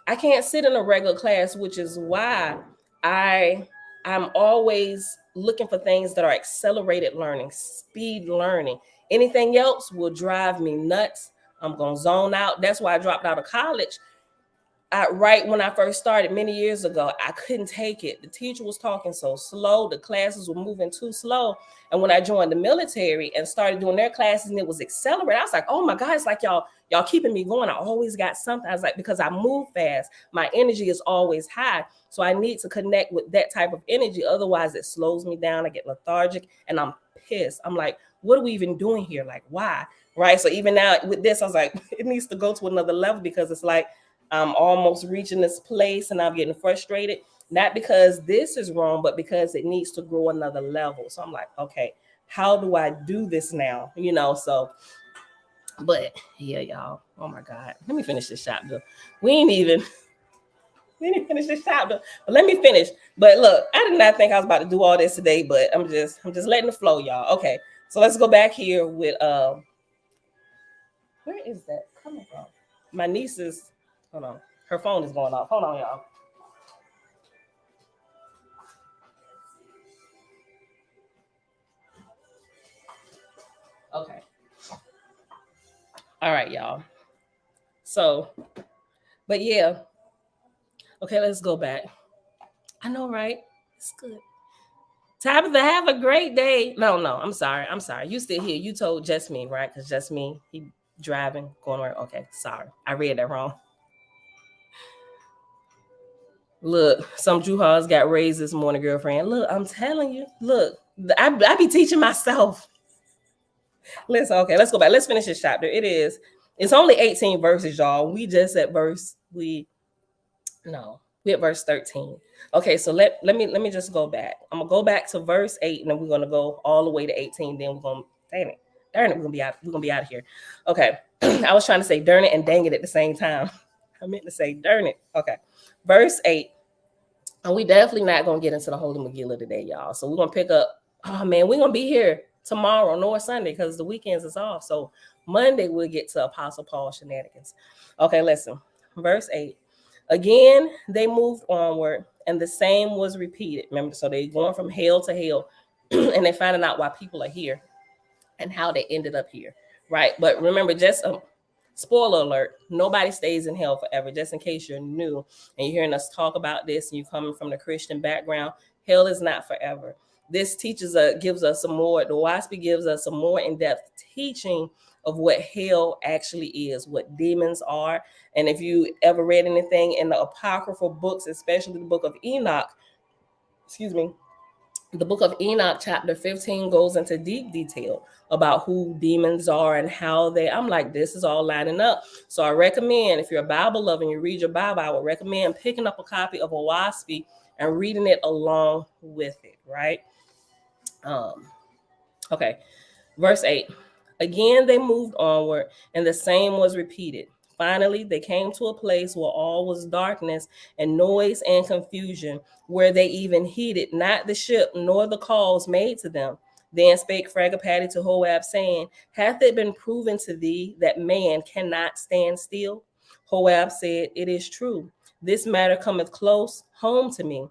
I can't sit in a regular class, which is why I'm always looking for things that are accelerated learning, speed learning. Anything else will drive me nuts. I'm gonna zone out. That's why I dropped out of college. Right when I first started many years ago, I couldn't take it. The teacher was talking so slow, the classes were moving too slow. And when I joined the military and started doing their classes and it was accelerated, I was like, oh my God, it's like y'all keeping me going. I always got something. I was like, because I move fast, my energy is always high. So I need to connect with that type of energy. Otherwise, it slows me down. I get lethargic and I'm pissed. I'm like, what are we even doing here? Like, why? Right. So even now with this, I was like, it needs to go to another level because it's like, I'm almost reaching this place and I'm getting frustrated, not because this is wrong, but because it needs to grow another level. So I'm like, okay, how do I do this now? So, but yeah, y'all. Oh my God. Let me finish this chapter. We didn't finish this chapter, but let me finish. But look, I did not think I was about to do all this today, but I'm just letting it flow, y'all. Okay. So let's go back here with where is that coming from? My niece's, hold on. Her phone is going off. Hold on, y'all. Okay. All right, y'all. So, but yeah. Okay, let's go back. I know, right? It's good. Tabitha, have a great day. No, I'm sorry. You still here. You told Jasmine, right? Because Jasmine, he driving, going where? Okay, sorry. I read that wrong. Look, some Juhas got raised this morning, girlfriend. Look, I'm telling you. Look, I be teaching myself. Listen, okay, let's go back. Let's finish this chapter. It's only 18 verses, y'all. We just at we at verse 13. Okay, so let me just go back. I'm gonna go back to verse 8, and then we're gonna go all the way to 18. Then we're gonna darn it, we're gonna be out of here. Okay. I was trying to say darn it and dang it at the same time. I meant to say darn it. Okay. Verse 8. And we definitely not gonna get into the Holy Megillah today, y'all. So we're gonna pick up. Oh man, we're gonna be here tomorrow nor Sunday because the weekends is off. So Monday we'll get to Apostle Paul shenanigans. Okay, listen. Verse 8. Again, they moved onward, and the same was repeated. Remember, so they going from hell to hell, and they finding out why people are here and how they ended up here, right? But remember, just spoiler alert, nobody stays in hell forever. Just in case you're new and you're hearing us talk about this and you're coming from the Christian background, hell is not forever. This gives us some more, the WASP gives us some more in-depth teaching of what hell actually is, what demons are. And if you ever read anything in the apocryphal books, especially the book of Enoch, the book of Enoch, chapter 15, goes into deep detail about who demons are and how I'm like, this is all lining up. So I recommend, if you're a Bible lover and you read your Bible, I would recommend picking up a copy of WASP and reading it along with it, right? Okay. Verse 8. Again, they moved onward, and the same was repeated. Finally, they came to a place where all was darkness and noise and confusion, where they even heeded not the ship nor the calls made to them. Then spake Fragapati to Joab, saying, Hath it been proven to thee that man cannot stand still? Joab said, It is true. This matter cometh close home to me.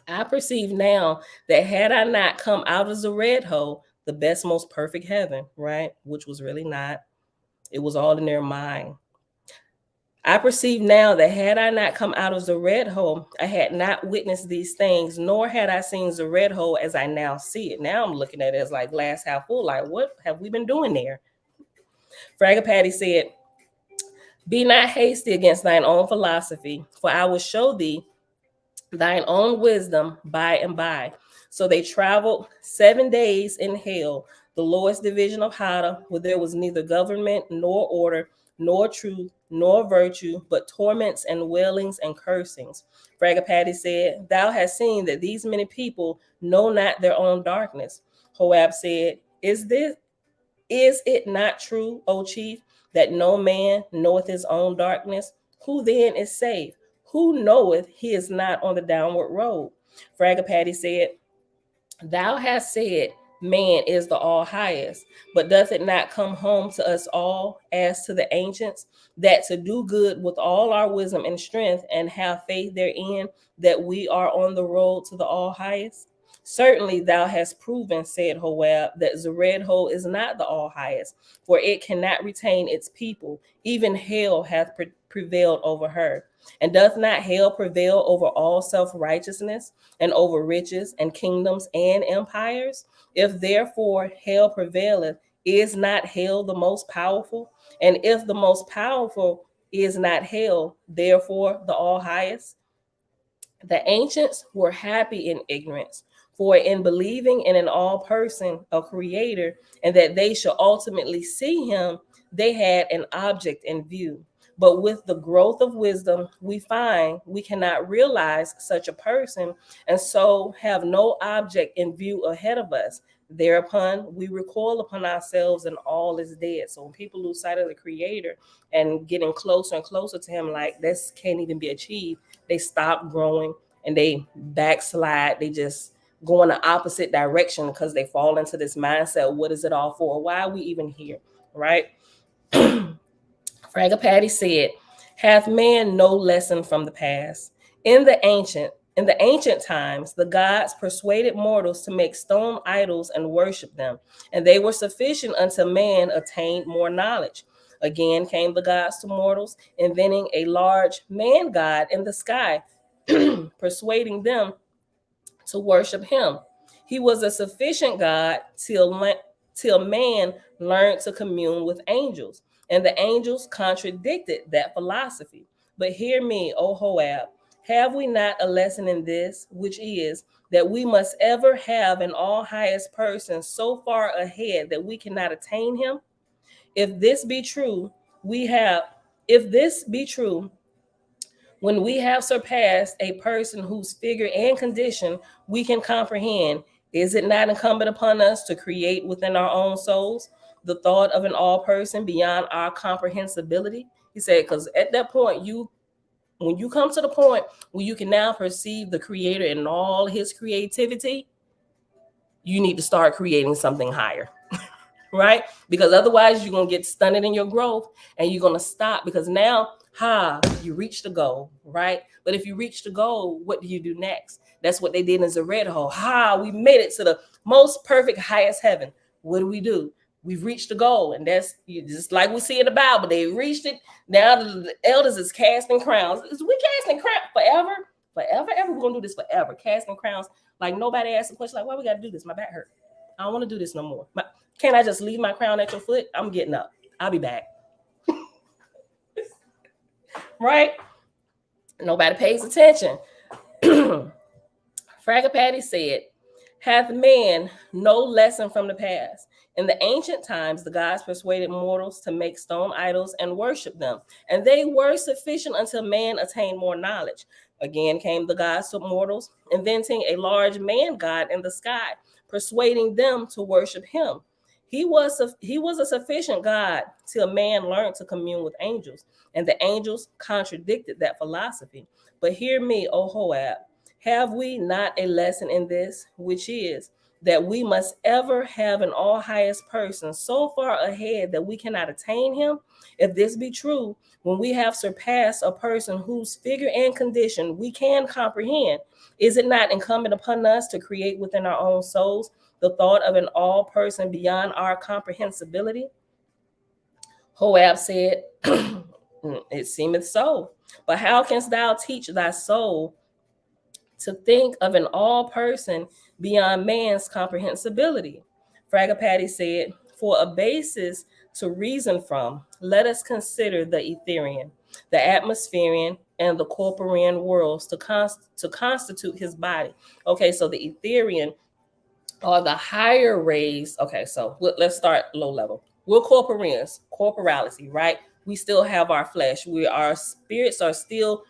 I perceive now that had I not come out of the red hole, the best, most perfect heaven, right? Which was really not. It was all in their mind. I perceive now that had I not come out of the red hole, I had not witnessed these things, nor had I seen the red hole as I now see it. Now I'm looking at it as like glass half full. Like, what have we been doing there? Fragapati said, Be not hasty against thine own philosophy, for I will show thee thine own wisdom by and by. So they traveled 7 days in hell, the lowest division of Hada, where there was neither government nor order, nor truth, nor virtue, but torments and wailings and cursings. Fragapati said, Thou hast seen that these many people know not their own darkness. Joab said, Is it not true, O chief, that no man knoweth his own darkness? Who then is safe? Who knoweth he is not on the downward road? Fragapati said, Thou hast said, Man is the all highest, but doth it not come home to us all, as to the ancients, that to do good with all our wisdom and strength, and have faith therein, that we are on the road to the all highest? Certainly thou hast proven, said Joab, that Zeredho is not the all highest, for it cannot retain its people. Even hell hath prevailed over her. And doth not hell prevail over all self-righteousness, and over riches and kingdoms and empires? If therefore hell prevaileth, is not hell the most powerful? And if the most powerful is not hell, therefore the all highest? The ancients were happy in ignorance, for in believing in an all person, a creator, and that they should ultimately see him, they had an object in view. But with the growth of wisdom, we find we cannot realize such a person, and so have no object in view ahead of us. Thereupon, we recoil upon ourselves, and all is dead. So when people lose sight of the creator and getting closer and closer to him, like this can't even be achieved, they stop growing and they backslide. They just go in the opposite direction because they fall into this mindset. What is it all for? Why are we even here? Right? Fragapati said, Hath man no lesson from the past? In the ancient times, the gods persuaded mortals to make stone idols and worship them, and they were sufficient until man attained more knowledge. Again came the gods to mortals, inventing a large man god in the sky, persuading them to worship him. He was a sufficient God till man learned to commune with angels, and the angels contradicted that philosophy. But hear me, O Joab, have we not a lesson in this, which is that we must ever have an all highest person so far ahead that we cannot attain him? If this be true, if this be true, when we have surpassed a person whose figure and condition we can comprehend, is it not incumbent upon us to create within our own souls the thought of an all person beyond our comprehensibility? He said, because at that point, when you come to the point where you can now perceive the creator in all his creativity, you need to start creating something higher. Right? Because otherwise you're going to get stunted in your growth and you're going to stop, because now, you reach the goal, right? But if you reach the goal, what do you do next? That's what they did in Zeredho. We made it to the most perfect, highest heaven. What do? We've reached the goal, and that's just like we see in the Bible. They reached it. Now the elders is casting crowns. Is we casting crowns forever? Ever? We're going to do this forever. Casting crowns. Like nobody asked the question, like, why we got to do this? My back hurt. I don't want to do this no more. Can't I just leave my crown at your foot? I'm getting up. I'll be back. Right? Nobody pays attention. Fragapati said, Hath man no lesson from the past? In the ancient times, the gods persuaded mortals to make stone idols and worship them, and they were sufficient until man attained more knowledge. Again came the gods to mortals, inventing a large man god in the sky, persuading them to worship him. He was a sufficient God till man learned to commune with angels, and the angels contradicted that philosophy. But hear me, O Joab, have we not a lesson in this, which is that we must ever have an all highest person so far ahead that we cannot attain him? If this be true, when we have surpassed a person whose figure and condition we can comprehend, is it not incumbent upon us to create within our own souls the thought of an all person beyond our comprehensibility? Joab said, It seemeth so. But how canst thou teach thy soul to think of an all person beyond man's comprehensibility? Fragapati said, For a basis to reason from, let us consider the Etherian, the atmospherian, and the corporean worlds to constitute his body. Okay, so the Etherian are the higher rays. Okay, so let's start low level. We're corporeans, corporality, right? We still have our flesh. Our spirits are still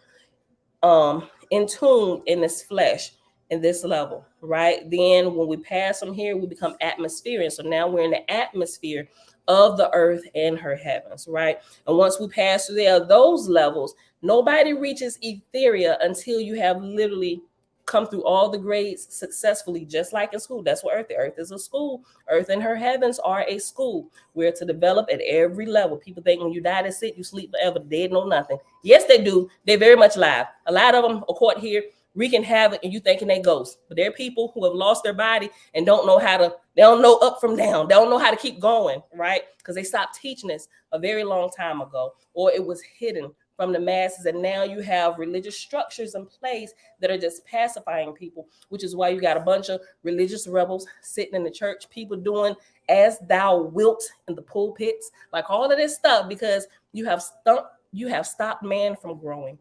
in tune in this flesh, in this level, right? Then when we pass from here, we become atmospheric. So now we're in the atmosphere of the earth and her heavens, right? And once we pass through there, those levels, nobody reaches etheria until you have literally come through all the grades successfully, just like in school. That's what earth is a school. Earth and her heavens are a school. We're to develop at every level. People think when you die, that's it, you sleep forever, dead, know nothing. Yes, they do. They're very much alive. A lot of them are caught here wreaking havoc, and you thinking they ghosts. But there are people who have lost their body and don't know they don't know up from down. They don't know how to keep going, right? Because they stopped teaching us a very long time ago, or it was hidden from the masses. And now you have religious structures in place that are just pacifying people, which is why you got a bunch of religious rebels sitting in the church, people doing as thou wilt in the pulpits, like all of this stuff, because you have stopped man from growing,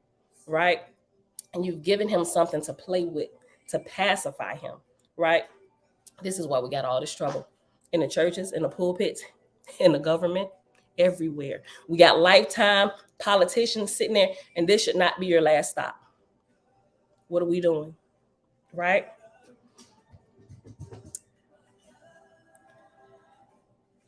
right? And you've given him something to play with, to pacify him, right? This is why we got all this trouble in the churches, in the pulpits, in the government, everywhere. We got lifetime politicians sitting there, and this should not be your last stop. What are we doing, right?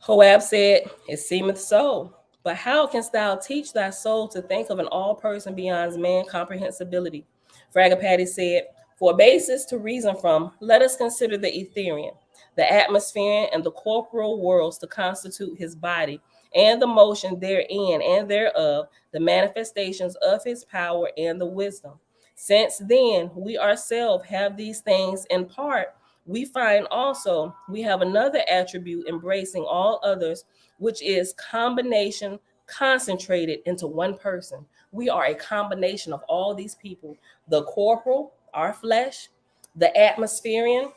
Joab said, it seemeth so. But how canst thou teach thy soul to think of an all person beyond man's comprehensibility? Fragapati said, for a basis to reason from, let us consider the Etherian, the atmosphere, and the corporeal worlds to constitute his body, and the motion therein and thereof, the manifestations of his power and the wisdom. Since then we ourselves have these things in part, we find also we have another attribute embracing all others, which is combination concentrated into one person. We are a combination of all these people, the corporal, our flesh, the atmospherian,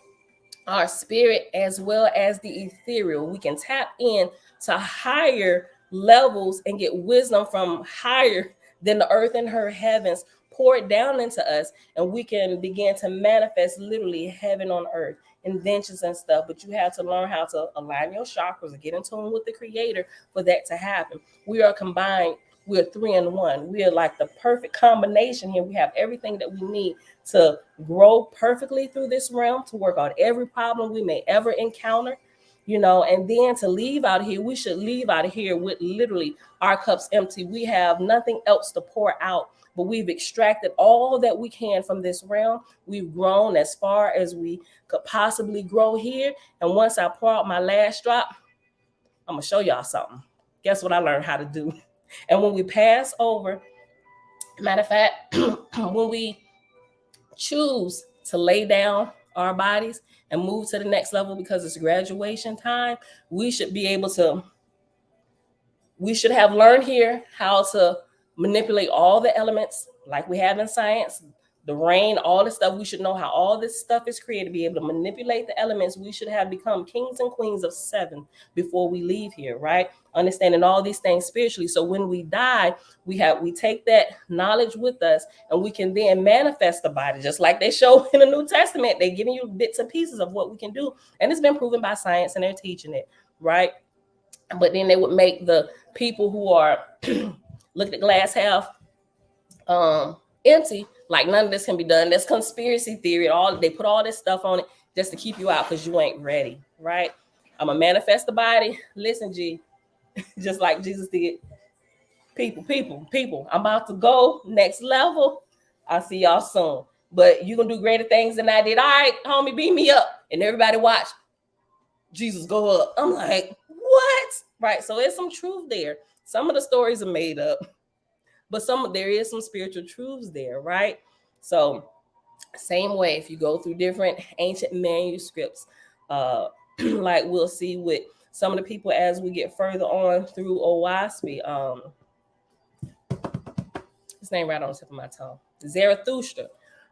our spirit, as well as the ethereal. We can tap in to higher levels and get wisdom from higher than the earth and her heavens poured down into us, and we can begin to manifest literally heaven on earth, inventions and stuff. But you have to learn how to align your chakras and get in tune with the creator for that to happen. We are combined. We're 3 in 1. We are like the perfect combination here. We have everything that we need to grow perfectly through this realm, to work out every problem we may ever encounter, and then to leave out here, we should leave out of here with literally our cups empty. We have nothing else to pour out, but we've extracted all that we can from this realm. We've grown as far as we could possibly grow here. And once I pour out my last drop, I'm going to show y'all something. Guess what I learned how to do? And when we pass over, matter of fact, when we choose to lay down our bodies and move to the next level, because it's graduation time, we should have learned here how to manipulate all the elements like we have in science, the rain, all this stuff. We should know how all this stuff is created, be able to manipulate the elements. We should have become kings and queens of 7 before we leave here, right? Understanding all these things spiritually. So when we die, we take that knowledge with us, and we can then manifest the body, just like they show in the New Testament. They're giving you bits and pieces of what we can do, and it's been proven by science, and they're teaching it, right? But then they would make the people who are look at the glass half empty, like none of this can be done. There's conspiracy theory, they put all this stuff on it just to keep you out because you ain't ready, right? I'm gonna manifest the body. Listen, G, just like Jesus did. People, I'm about to go next level. I'll see y'all soon. But you gonna do greater things than I did. All right, homie, beat me up. And everybody watch Jesus go up. I'm like, what? Right. So there's some truth there. Some of the stories are made up, but there is some spiritual truths there, right? So same way, if you go through different ancient manuscripts, like we'll see with some of the people as we get further on through Owaspi, his name right on the tip of my tongue, Zarathustra,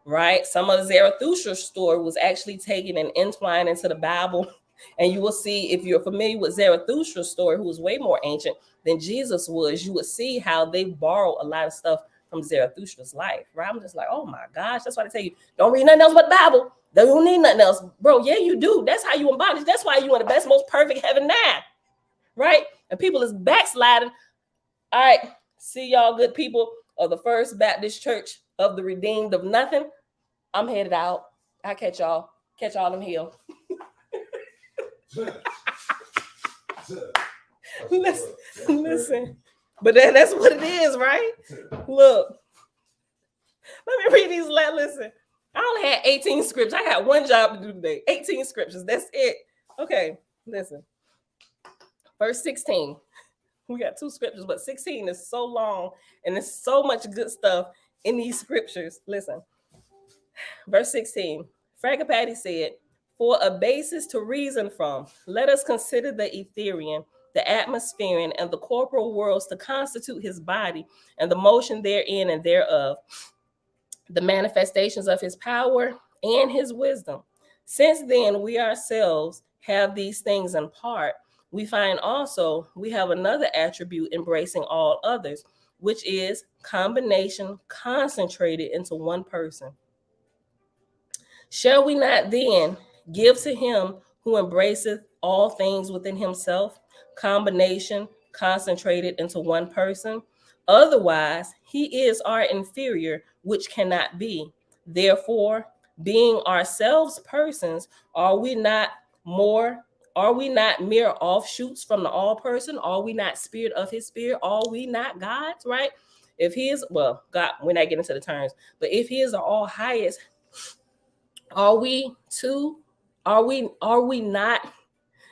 right? Some of Zarathustra's story was actually taken and entwined into the Bible. And you will see, if you're familiar with Zarathustra's story, who was way more ancient than Jesus was, you would see how they borrow a lot of stuff from Zarathustra's life, right? I'm just like, oh my gosh, that's why I tell you, don't read nothing else but the Bible. They don't need nothing else. Bro, yeah, you do. That's how you embody. That's why you in the best, most perfect heaven now, right? And people is backsliding All right. See y'all, good people of the First Baptist Church of the Redeemed of Nothing. I'm headed out. I'll catch y'all. Catch y'all in hell. Listen. But that's what it is, right? Look. Let me read these. Listen. I only had 18 scripts. I had one job to do today. 18 scriptures. That's it. Okay. Listen. Verse 16. We got 2 scriptures, but 16 is so long and there's so much good stuff in these scriptures. Listen. Verse 16. Fragapati said, for a basis to reason from, let us consider the Etherian, the atmospheric, and the corporal worlds to constitute his body and the motion therein and thereof, the manifestations of his power and his wisdom. Since then, we ourselves have these things in part. We find also we have another attribute embracing all others, which is combination concentrated into one person. Shall we not then give to him who embraceth all things within himself, combination concentrated into one person? Otherwise, he is our inferior, which cannot be. Therefore, being ourselves persons, are we not mere offshoots from the all person? Are we not spirit of his spirit? Are we not gods, right? If he is, well, God, we're not getting into the terms, but if he is the all highest, are we too? Are we not?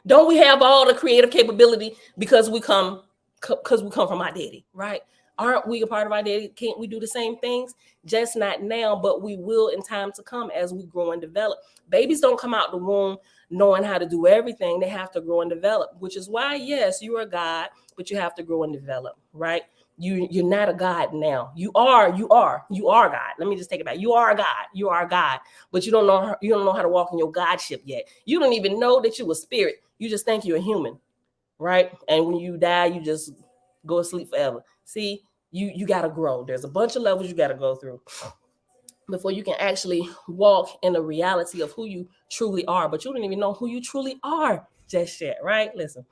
Don't we have all the creative capability because we come from our daddy, right? Aren't we a part of our daddy? Can't we do the same things? Just not now, but we will in time to come as we grow and develop. Babies don't come out the womb knowing how to do everything. They have to grow and develop, which is why, yes, you are God, but you have to grow and develop, right? You're not a God now. You are God. Let me just take it back. You are a God. You are a God, but you don't know how to walk in your Godship yet. You don't even know that you're a spirit. You just think you're a human, right? And when you die, you just go to sleep forever. See, you got to grow. There's a bunch of levels you got to go through before you can actually walk in the reality of who you truly are. But you don't even know who you truly are just yet, right? Listen.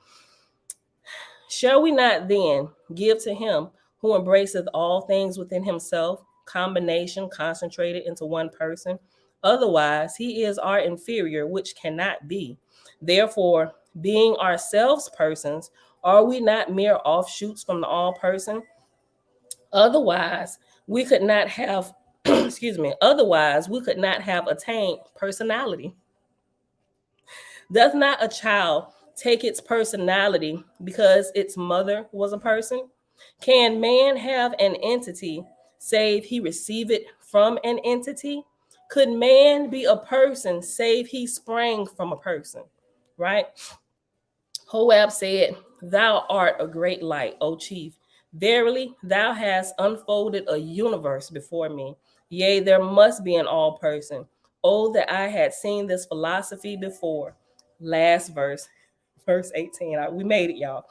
Shall we not then give to him who embraceth all things within himself, combination concentrated into one person? Otherwise, he is our inferior, which cannot be. Therefore, being ourselves persons, are we not mere offshoots from the all person? Otherwise, we could not have, otherwise, we could not have attained personality. Doth not a child take its personality because its mother was a person? Can man have an entity save he receive it from an entity? Could man be a person save he sprang from a person? Right? Hoab said, thou art a great light, O chief. Verily, thou hast unfolded a universe before me. Yea, there must be an all person. Oh, that I had seen this philosophy before. Last verse, verse 18. We made it, y'all.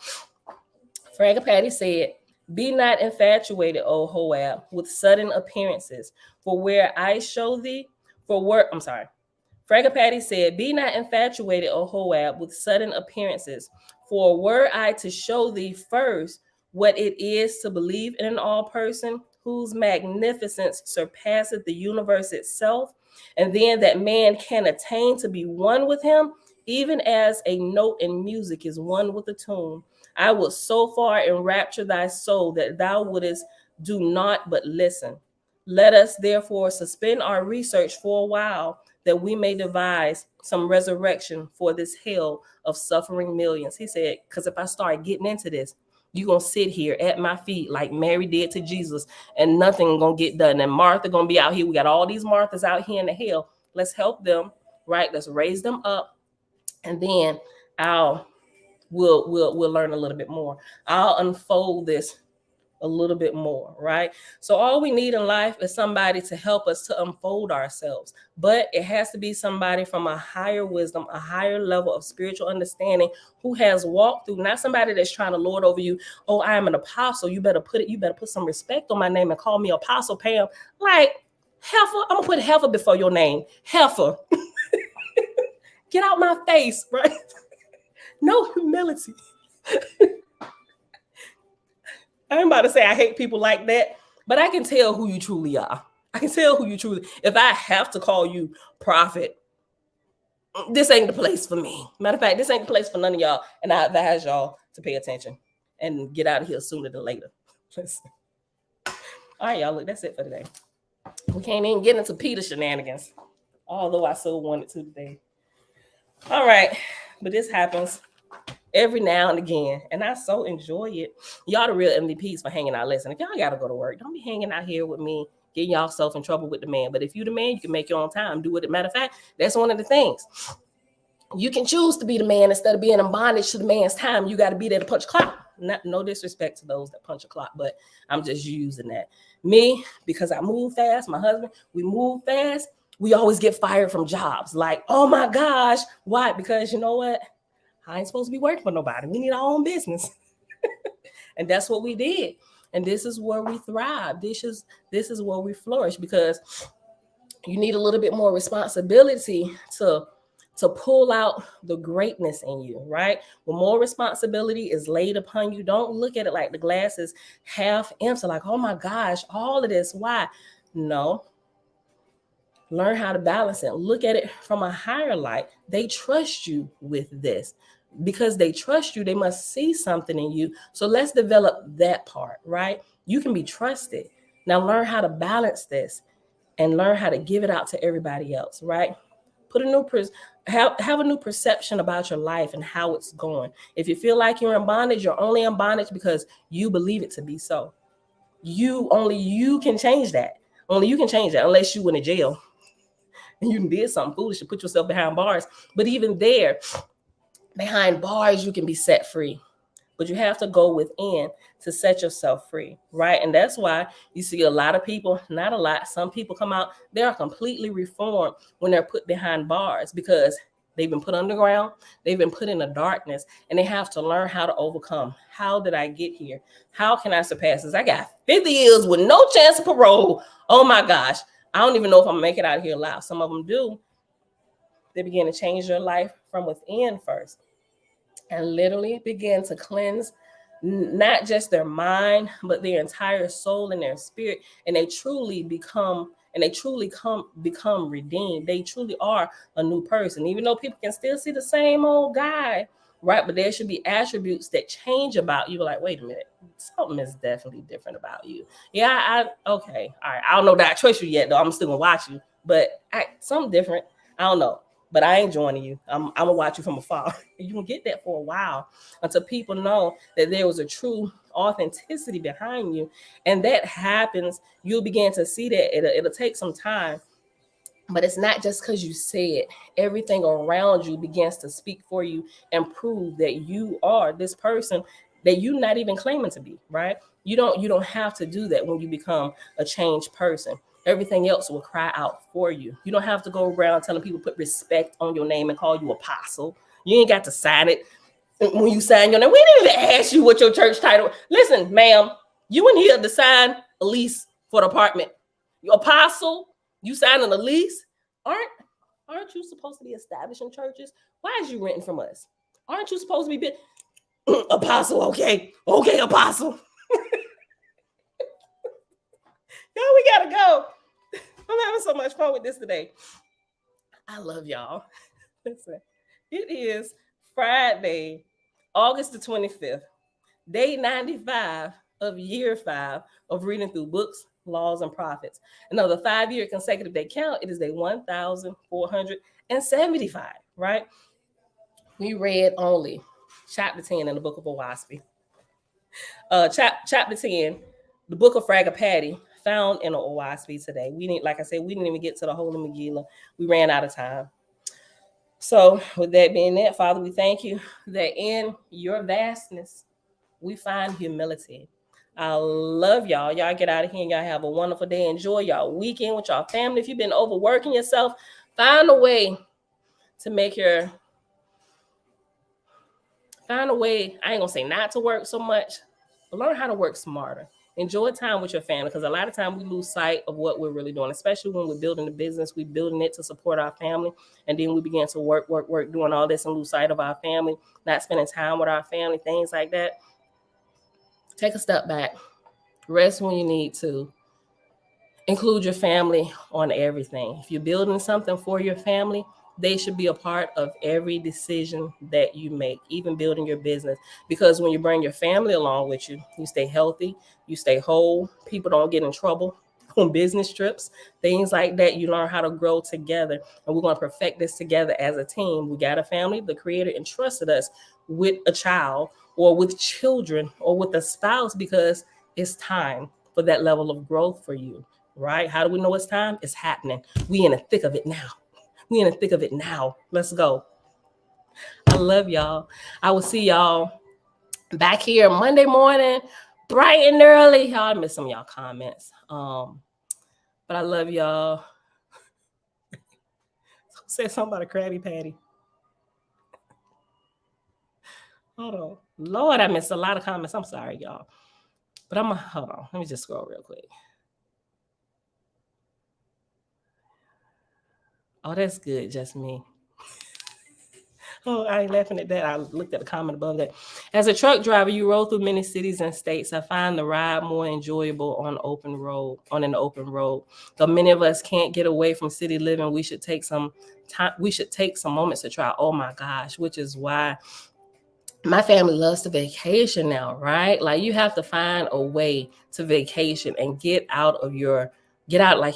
Fragapati said, be not infatuated, O Hoab, with sudden appearances. For where I show thee, Fragapati said, be not infatuated, O Hoab, with sudden appearances. For were I to show thee first what it is to believe in an all person, whose magnificence surpasseth the universe itself, and then that man can attain to be one with him, even as a note in music is one with a tune, I will so far enrapture thy soul that thou wouldest do naught but listen. Let us therefore suspend our research for a while, that we may devise some resurrection for this hell of suffering millions. He said, because if I start getting into this, you're going to sit here at my feet like Mary did to Jesus, and nothing going to get done. And Martha going to be out here. We got all these Marthas out here in the hell. Let's help them, right? Let's raise them up. And then we'll learn a little bit more. I'll unfold this a little bit more, right? So all we need in life is somebody to help us to unfold ourselves, but it has to be somebody from a higher wisdom, a higher level of spiritual understanding, who has walked through, not somebody that's trying to lord over you. Oh, I am an apostle. You better put some respect on my name and call me Apostle Pam. Like, heifer, I'm gonna put heifer before your name. Heifer. Get out my face, right? No humility. I'm about to say I hate people like that, but I can tell who you truly are. I can tell who you truly. If I have to call you prophet, this ain't the place for me. Matter of fact, this ain't the place for none of y'all. And I advise y'all to pay attention and get out of here sooner than later. Listen. All right, y'all. Look, that's it for today. We can't even get into Peter shenanigans, although I so wanted to today. All right, but this happens every now and again, and I so enjoy it. Y'all the real MVPs for hanging out. Listen, if y'all gotta go to work, don't be hanging out here with me, getting y'all self in trouble with the man. But if you the man, you can make your own time. Do it. Matter of fact, that's one of the things. You can choose to be the man instead of being in bondage to the man's time. You got to be there to punch a clock. No disrespect to those that punch a clock, but I'm just using that. Me, because I move fast, my husband, we move fast. We always get fired from jobs. Like, oh my gosh, why? Because you know what? I ain't supposed to be working for nobody. We need our own business. And that's what we did. And this is where we thrive. This is where we flourish, because you need a little bit more responsibility to pull out the greatness in you, right? When more responsibility is laid upon you, don't look at it like the glass is half empty, like, oh my gosh, all of this, why? No. Learn how to balance it. Look at it from a higher light. They trust you with this. Because they trust you, they must see something in you. So let's develop that part, right? You can be trusted. Now learn how to balance this and learn how to give it out to everybody else, right? Put a new have a new perception about your life and how it's going. If you feel like you're in bondage, you're only in bondage because you believe it to be so. Only you can change that. Only you can change that, unless you went to jail and you did something foolish to put yourself behind bars. But even there, behind bars, you can be set free. But you have to go within to set yourself free, right? And that's why you see a lot of people, not a lot, some people come out, they are completely reformed when they're put behind bars, because they've been put underground, they've been put in the darkness, and they have to learn how to overcome. How did I get here? How can I surpass this? I got 50 years with no chance of parole. Oh my gosh. I don't even know if I'm gonna make it out of here alive. Some of them do. They begin to change their life from within first, and literally begin to cleanse not just their mind, but their entire soul and their spirit. And they truly become redeemed. They truly are a new person, even though people can still see the same old guy, right? But there should be attributes that change about you. Like, wait a minute, something is definitely different about you. Yeah, okay, all right. I don't know that I trust you yet, though. I'm still gonna watch you, but something different. I don't know. But I ain't joining you. I'm gonna watch you from afar. You can get that for a while until people know that there was a true authenticity behind you. And that happens, you'll begin to see that. It'll take some time. But it's not just because you say it. Everything around you begins to speak for you and prove that you are this person that you're not even claiming to be, right? You don't have to do that when you become a changed person. Everything else will cry out for you. You don't have to go around telling people put respect on your name and call you apostle. You ain't got to sign it. When you sign your name, we didn't even ask you what your church title. Listen, ma'am, you in here to sign a lease for the apartment. Your apostle, you signing a lease. Aren't you supposed to be establishing churches? Why is you renting from us? Aren't you supposed to be apostle? Okay, apostle. Yo, we gotta go. I'm having so much fun with this today. I love y'all. Listen, it is Friday, August the 25th, day 95 of year 5 of reading through books, laws, and prophets. Another 5-year consecutive day count, it is day 1475, right? We read only chapter 10 in the book of Owaspy. Chapter 10, the book of Fragapati, found in Owaspy today. We didn't even get to the Holy Megillah. We ran out of time. So with that being that, Father, we thank you that in your vastness, we find humility. I love y'all. Y'all get out of here and y'all have a wonderful day. Enjoy y'all weekend with y'all family. If you've been overworking yourself, find a way, I ain't gonna say not to work so much, but learn how to work smarter. Enjoy time with your family, because a lot of time we lose sight of what we're really doing, especially when we're building the business. We're building it to support our family, and then we begin to work, doing all this and lose sight of our family, not spending time with our family, things like that. Take a step back. Rest when you need to. Include your family on everything. If you're building something for your family, they should be a part of every decision that you make, even building your business. Because when you bring your family along with you, you stay healthy, you stay whole, people don't get in trouble on business trips, things like that. You learn how to grow together. And we're going to perfect this together as a team. We got a family. The Creator entrusted us with a child or with children or with a spouse because it's time for that level of growth for you, right? How do we know it's time? It's happening. We in the thick of it now. We in the thick of it now. Let's go. I love y'all. I will see y'all back here Monday morning, bright and early. Y'all, I missed some of y'all comments. But I love y'all. Said something about a Krabby Patty. Hold on. Lord, I missed a lot of comments. I'm sorry, y'all. But hold on. Let me just scroll real quick. Oh, that's good. Just me. Oh, I ain't laughing at that. I looked at the comment above that. As a truck driver, you roll through many cities and states. I find the ride more enjoyable on an open road. Though many of us can't get away from city living, we should take some time. We should take some moments to try. Oh my gosh, which is why my family loves to vacation now, right? Like you have to find a way to vacation and get out, like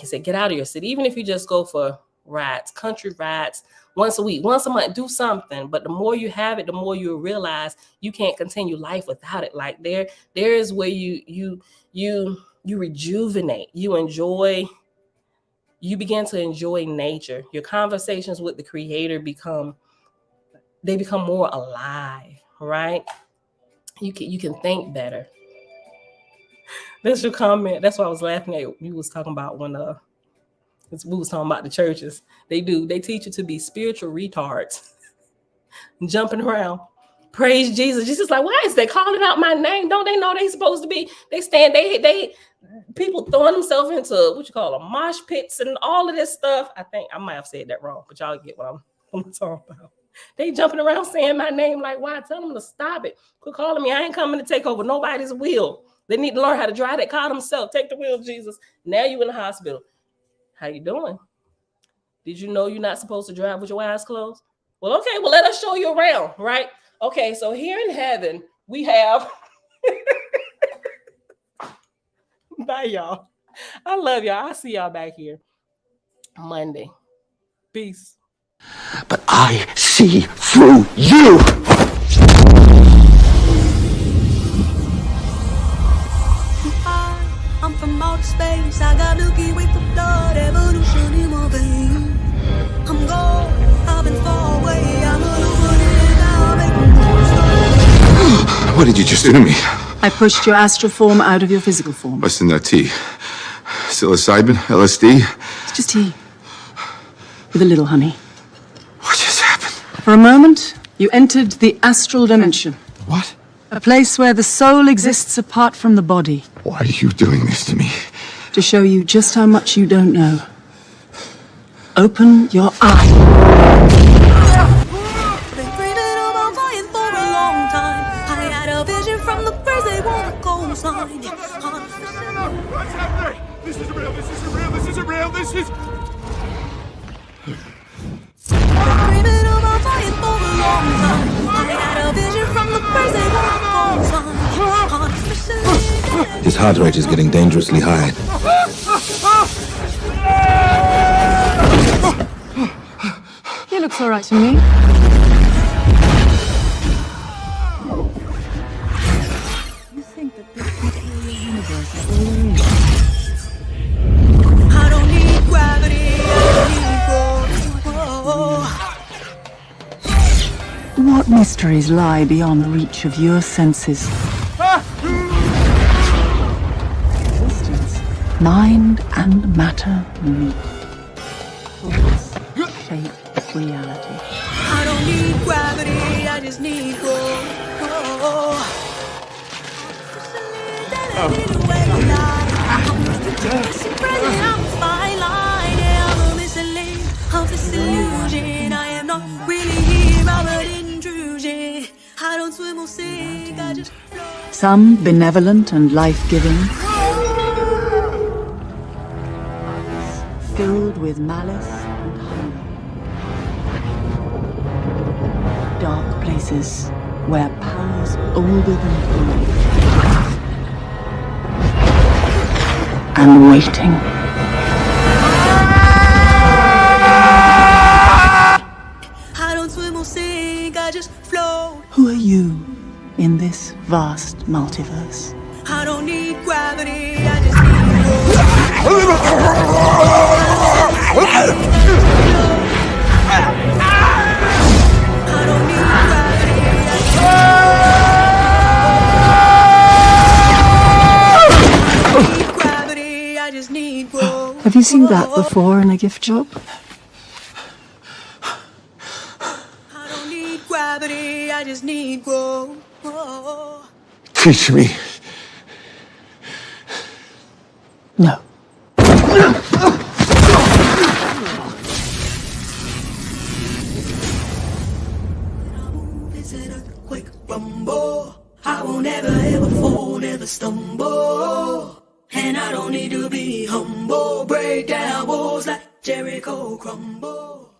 you said, get out of your city. Even if you just go for rides, country rides, once a week, once a month, do something. But the more you have it, the more you realize you can't continue life without it. Like there is where you rejuvenate, you begin to enjoy nature. Your conversations with the Creator become more alive, right? You can think better. That's your comment. That's what I was laughing at. You was talking about when we was talking about the churches. They teach you to be spiritual retards, jumping around. Praise Jesus. Jesus like, why is they calling out my name? Don't they know they supposed to be? They people throwing themselves into what you call a mosh pits and all of this stuff. I think I might have said that wrong, but y'all get what I'm talking about. They jumping around saying my name. Like, why? Tell them to stop it. Quit calling me. I ain't coming to take over nobody's will. They need to learn how to drive that car themselves. Take the wheel, Jesus. Now you in the hospital. How you doing? Did you know you're not supposed to drive with your eyes closed? Well, okay. Well, let us show you around, right? Okay. So here in heaven, we have. Bye, y'all. I love y'all. I'll see y'all back here Monday. Peace. But I see through you. I'm from outer space. I got nookie with the blood, evolution in my veins. I'm gold, I've been far away. I'm What did you just do to me? I pushed your astral form out of your physical form. What's in that tea? Psilocybin? LSD? It's just tea. With a little honey. What just happened? For a moment, you entered the astral dimension. What? A place where the soul exists apart from the body. Why are you doing this to me? To show you just how much you don't know. Open your eye. Been dreaming about flying for a long time. I had a vision from the birds, they want a coastline. What's happening? This isn't real, this isn't real, this isn't real, this is... Dreaming about flying for a long time. I had a vision from the birds, they want a coastline. His heart rate is getting dangerously high. He looks all right to me. You think that this big universe is all there is? I don't need gravity, I need What mysteries lie beyond the reach of your senses? Existence. Mind and matter meet. Force shape reality. I don't need gravity, I just need growth. I'm a fine line, yeah, I'm a missing link of this illusion. I am not really here, I'm an intrusion. I don't swim or sink, I just float. Some benevolent and life-giving, filled with malice and hunger. Dark places where powers older than time and waiting. I don't swim or sink, I just float. Who are you in this vast multiverse? I don't need gravity, I just need I don't need gravity, I just need growth. Have you seen that before in a gift shop? I don't need gravity, I just need growth. Teach me. No. It's an earthquake rumble. I won't ever ever fall, never stumble. And I don't need to be humble. Break down walls like Jericho crumble.